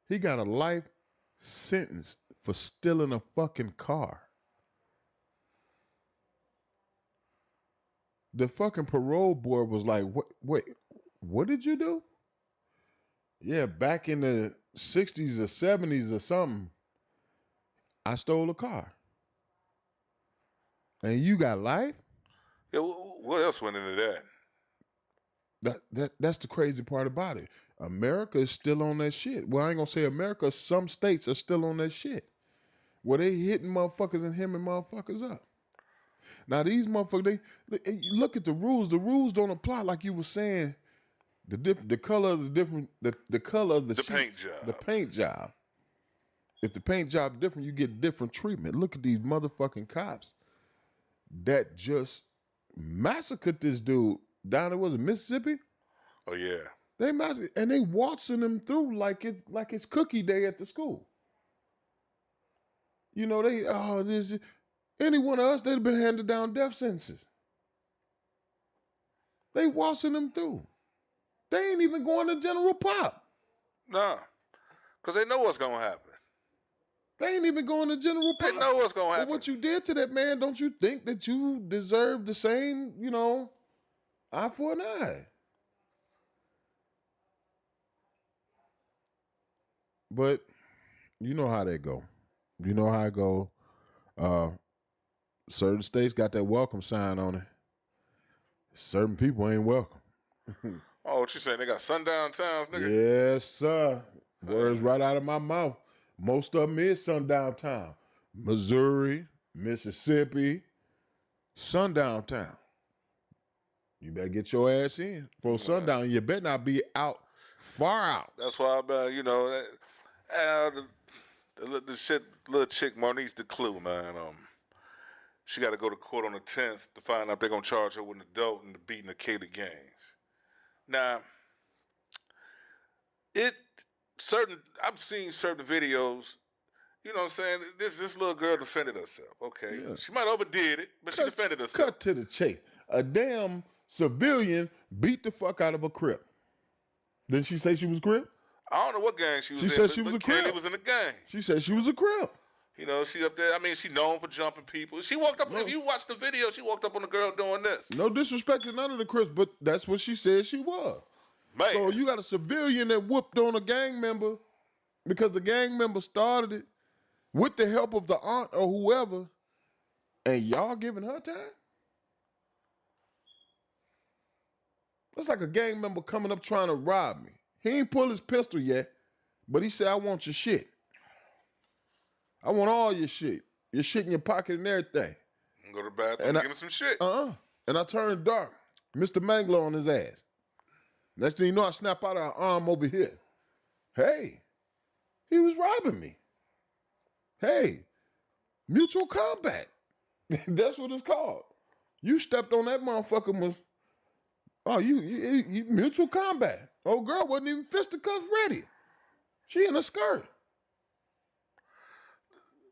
He got a life sentence for stealing a fucking car. the fucking parole board was like, what did you do? Yeah, back in the 60s or 70s or something, I stole a car. And you got life? Yeah, what else went into that? That's the crazy part about it. America is still on that shit. Well, I ain't gonna say America. Some states are still on that shit. Where they hitting motherfuckers and hemming motherfuckers up. Now these motherfuckers, they look at the rules. The rules don't apply like you were saying. The color of the color of the paint sheets, job. The paint job. If the paint job different, you get different treatment. Look at these motherfucking cops that just massacred this dude down there, was it Mississippi? Oh yeah. They massacred, and they waltzing them through like it's cookie day at the school. You know, any one of us, they'd have been handed down death sentences. They waltzing them through. They ain't even going to general pop. Nah, because they know what's going to happen. They ain't even going to general pop. They know what's going to happen. But what you did to that man, don't you think that you deserve the same, eye for an eye? But you know how that go. You know how it go. Certain states got that welcome sign on it. Certain people ain't welcome. Oh, what you saying? They got sundown towns, nigga? Yes, sir. Words right out of my mouth. Most of them is sundown town. Missouri, Mississippi, sundown town. You better get your ass in. For sundown, you better not be out, far out. That's why the little chick Marnice the Clue, man. She got to go to court on the 10th to find out they're gonna charge her with an adult and beating the kid of gangs. Now, I've seen certain videos. You know what I'm saying? This little girl defended herself. Okay, yeah. She might overdid it, but she defended herself. Cut to the chase. A damn civilian beat the fuck out of a Crip. Didn't she say she was Crip? I don't know what gang she was in. She said she was a Crip. Kelly was in the gang. She said she was a Crip. You know, she up there. I mean, she known for jumping people. She walked up. If you watch the video, she walked up on the girl doing this. No disrespect to none of the Crips, but that's what she said she was. Man. So you got a civilian that whooped on a gang member because the gang member started it with the help of the aunt or whoever, and y'all giving her time? That's like a gang member coming up trying to rob me. He ain't pull his pistol yet, but he said, I want your shit. I want all your shit. Your shit in your pocket and everything. Go to the bathroom and give him some shit. And I turned dark. Mr. Mangler on his ass. Next thing you know, I snap out her arm over here. Hey, he was robbing me. Hey, mutual combat. That's what it's called. You stepped on that motherfucker you mutual combat. Old girl wasn't even fisticuffs ready. She in a skirt.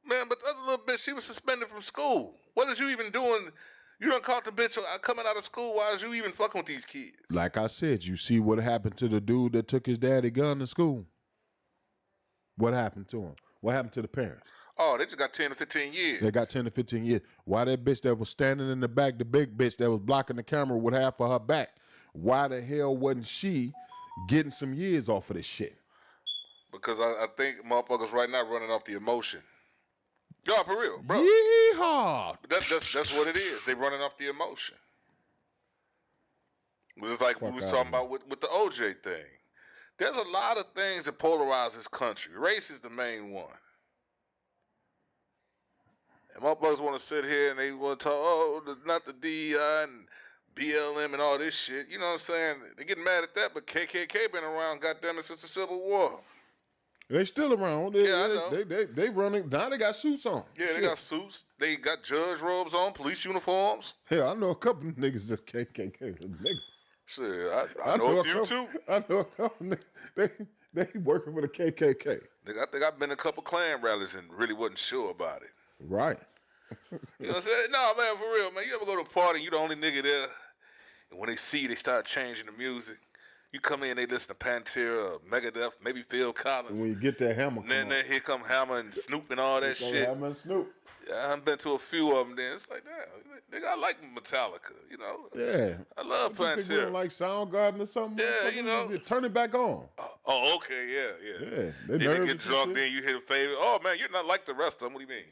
Man, but the other little bitch, she was suspended from school. What is you even doing? You done caught the bitch coming out of school. Why is you even fucking with these kids? Like I said, you see what happened to the dude that took his daddy gun to school? What happened to him? What happened to the parents? Oh, they just got 10 to 15 years. They got 10 to 15 years. Why that bitch that was standing in the back, the big bitch that was blocking the camera with half of her back, why the hell wasn't she getting some years off of this shit? Because I think motherfuckers right now running off the emotion. Y'all, for real, bro. Yeehaw! That's what it is. They running off the emotion. It's just like we was talking about with the OJ thing. There's a lot of things that polarize this country. Race is the main one. And motherfuckers want to sit here and they want to talk, not the DEI and BLM and all this shit. You know what I'm saying? They getting mad at that, but KKK been around, goddamn it, since the Civil War. They still around. I know. They running. Now they got suits on. Yeah, they got suits. They got judge robes on, police uniforms. Hell, I know a couple of niggas that's KKK. Niggas. Shit, I know a few too. I know a couple niggas. They working for the KKK. I think I've been to a couple Klan rallies and really wasn't sure about it. Right. You know what I'm saying? No, man, for real, man. You ever go to a party, you the only nigga there, and when they see you, they start changing the music. You come in, they listen to Pantera, Megadeth, maybe Phil Collins. And when you get that Hammer, and then here come Hammer and Snoop and all that shit. Hammer and Snoop. I've been to a few of them. Then it's like that. Nigga, I like Metallica. You know. Yeah. I love What you think we Pantera. don't like Soundgarden or something? Yeah, motherfucker? you know. Turn it back on. Oh, okay, yeah. Yeah, they Then they nervous get and drunk. shit. Then you hit a favorite. Oh man, you're not like the rest of them. What do you mean?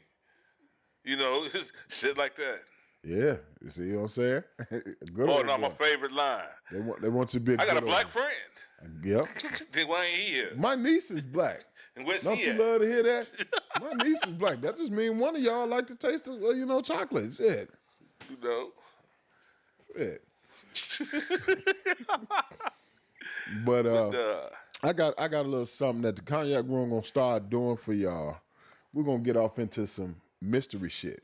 You know, shit like that. Yeah, you see what I'm saying? Good Oh old no, boy. my favorite line. They want you to be. I got a good black old- friend. Yep. Then why ain't he here? My niece is black. And where's Don't he you at? love to hear that? My niece is black. That just means one of y'all like to taste the, chocolate. Shit. You know. That's it. But I got a little something that the Cognac Room gonna start doing for y'all. We're gonna get off into some mystery shit.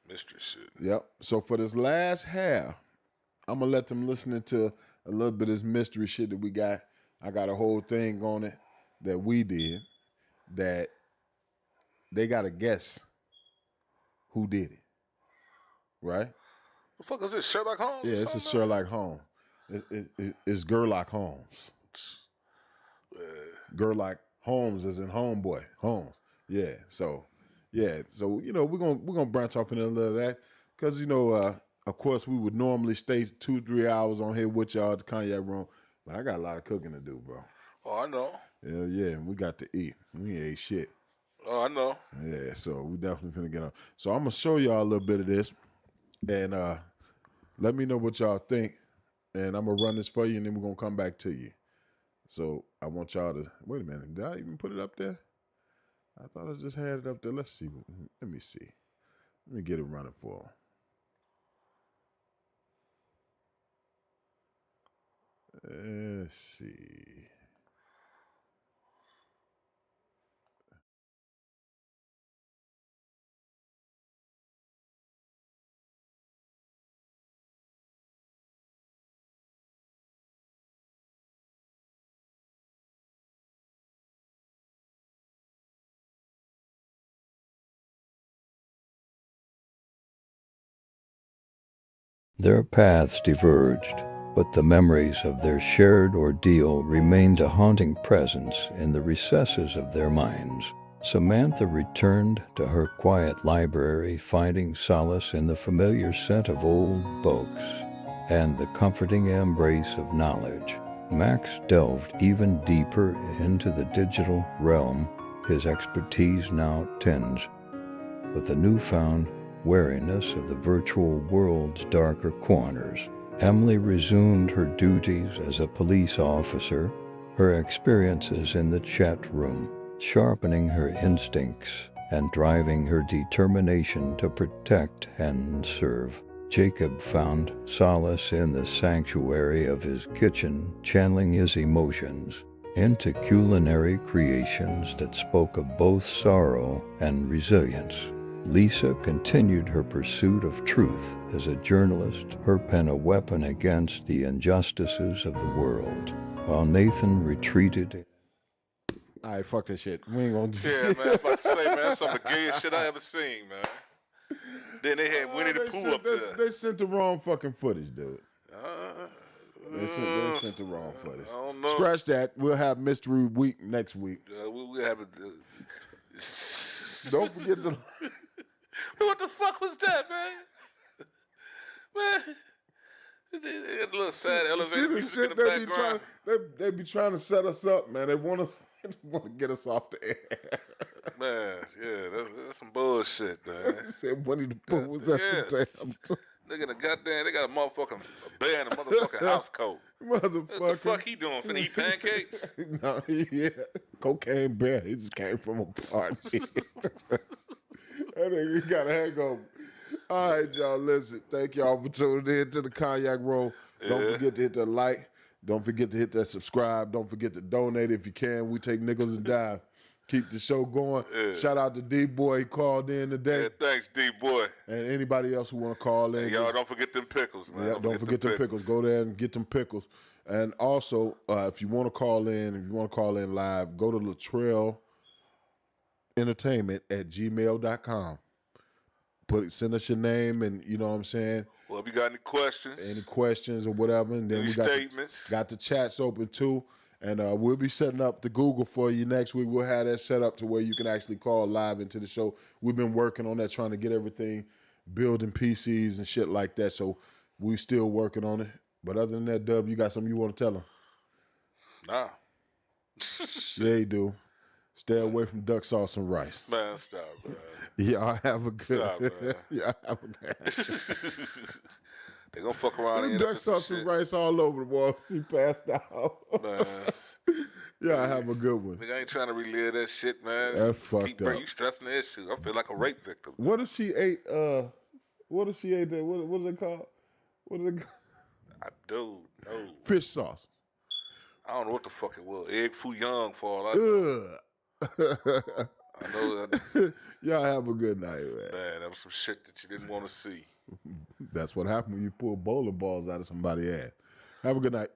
Mystery shit. Yep. So for this last half, I'm gonna let them listen to a little bit of this mystery shit that we got. I got a whole thing on it that we did that they gotta guess who did it. Right? The fuck is this? Sherlock Holmes? Yeah, it's a Sherlock Holmes. It's Gerlock Holmes. Gerlock Holmes is in homeboy. Holmes. Yeah. So we're gonna branch off into a little of that. Cause of course we would normally stay 2-3 hours on here with y'all at the Cognac Room. But I got a lot of cooking to do, bro. Oh, I know. Hell yeah, and we got to eat. We ate shit. Oh, I know. Yeah, so we definitely finna get on. So I'm gonna show y'all a little bit of this. And let me know what y'all think. And I'm gonna run this for you, and then we're gonna come back to you. So I want y'all to wait a minute. Did I even put it up there? I thought I just had it up there. Let's see. Let me see. Let me get it running for them. Let's see. Their paths diverged, but the memories of their shared ordeal remained a haunting presence in the recesses of their minds. Samantha returned to her quiet library, finding solace in the familiar scent of old books and the comforting embrace of knowledge. Max delved even deeper into the digital realm, his expertise now tinged with a newfound wariness of the virtual world's darker corners. Emily resumed her duties as a police officer, her experiences in the chat room sharpening her instincts and driving her determination to protect and serve. Jacob found solace in the sanctuary of his kitchen, channeling his emotions into culinary creations that spoke of both sorrow and resilience. Lisa continued her pursuit of truth as a journalist, her pen a weapon against the injustices of the world, while Nathan retreated. All right, fuck this shit. We ain't gonna do Yeah, man. I'm about to say, man, that's some of the gayest shit I ever seen, man. Then they had Winnie the Pooh up there. They sent the wrong fucking footage, dude. They sent the wrong footage. I don't know. Scratch that. We'll have Mystery Week next week. We have it. Don't forget to... What the fuck was that, man? Man. They got a little sad elevator music in the background. They be trying to set us up, man. They want to get us off the air. Man, yeah, that's some bullshit, man. They said Winnie the Pooh was at the damn... They got a motherfucking bear in a motherfucking house coat. Motherfucker. What the fuck he doing? Finna eat pancakes? No, yeah. Cocaine bear. He just came from a party. That nigga got a hangover. All right, y'all, listen. Thank y'all for tuning in to the Cognac Room. Don't forget to hit that like. Don't forget to hit that subscribe. Don't forget to donate if you can. We take nickels and dimes. Keep the show going. Yeah. Shout out to D-Boy. He called in today. Yeah, thanks, D-Boy. And anybody else who want to call in. Hey, y'all, don't forget them pickles, man. Yeah, don't forget them pickles. Go there and get them pickles. And also, if you want to call in, live, go to ltr-ent@gmail.com. Send us your name, and you know what I'm saying. Well, if you got any questions or whatever, and then any we statements, got the chats open too. And we'll be setting up the Google for you next week. We'll have that set up to where you can actually call live into the show. We've been working on that, trying to get everything, building PCs and shit like that. So we still working on it. But other than that, Dub, you got something you want to tell them? Nah. Yeah, you do. Stay away from duck sauce and rice. Man, stop, man. Y'all have a good. Stop, man. Y'all have a good. They gonna fuck around and end Duck up in some sauce and shit. rice all over the wall. She passed out. Man. Y'all have a good one. Nigga, I ain't trying to relive that shit, man. That's fucked up. You stressing the issue. I feel like a rape victim. What if she ate? What if she ate that? What is it called? What is it called? Dude, no. Fish sauce. I don't know what the fuck it was. Egg foo young for all I know. Ugh. I know that. Y'all have a good night, man. Man, that was some shit that you didn't want to see. That's what happened when you pull bowling balls out of somebody's ass. Have a good night.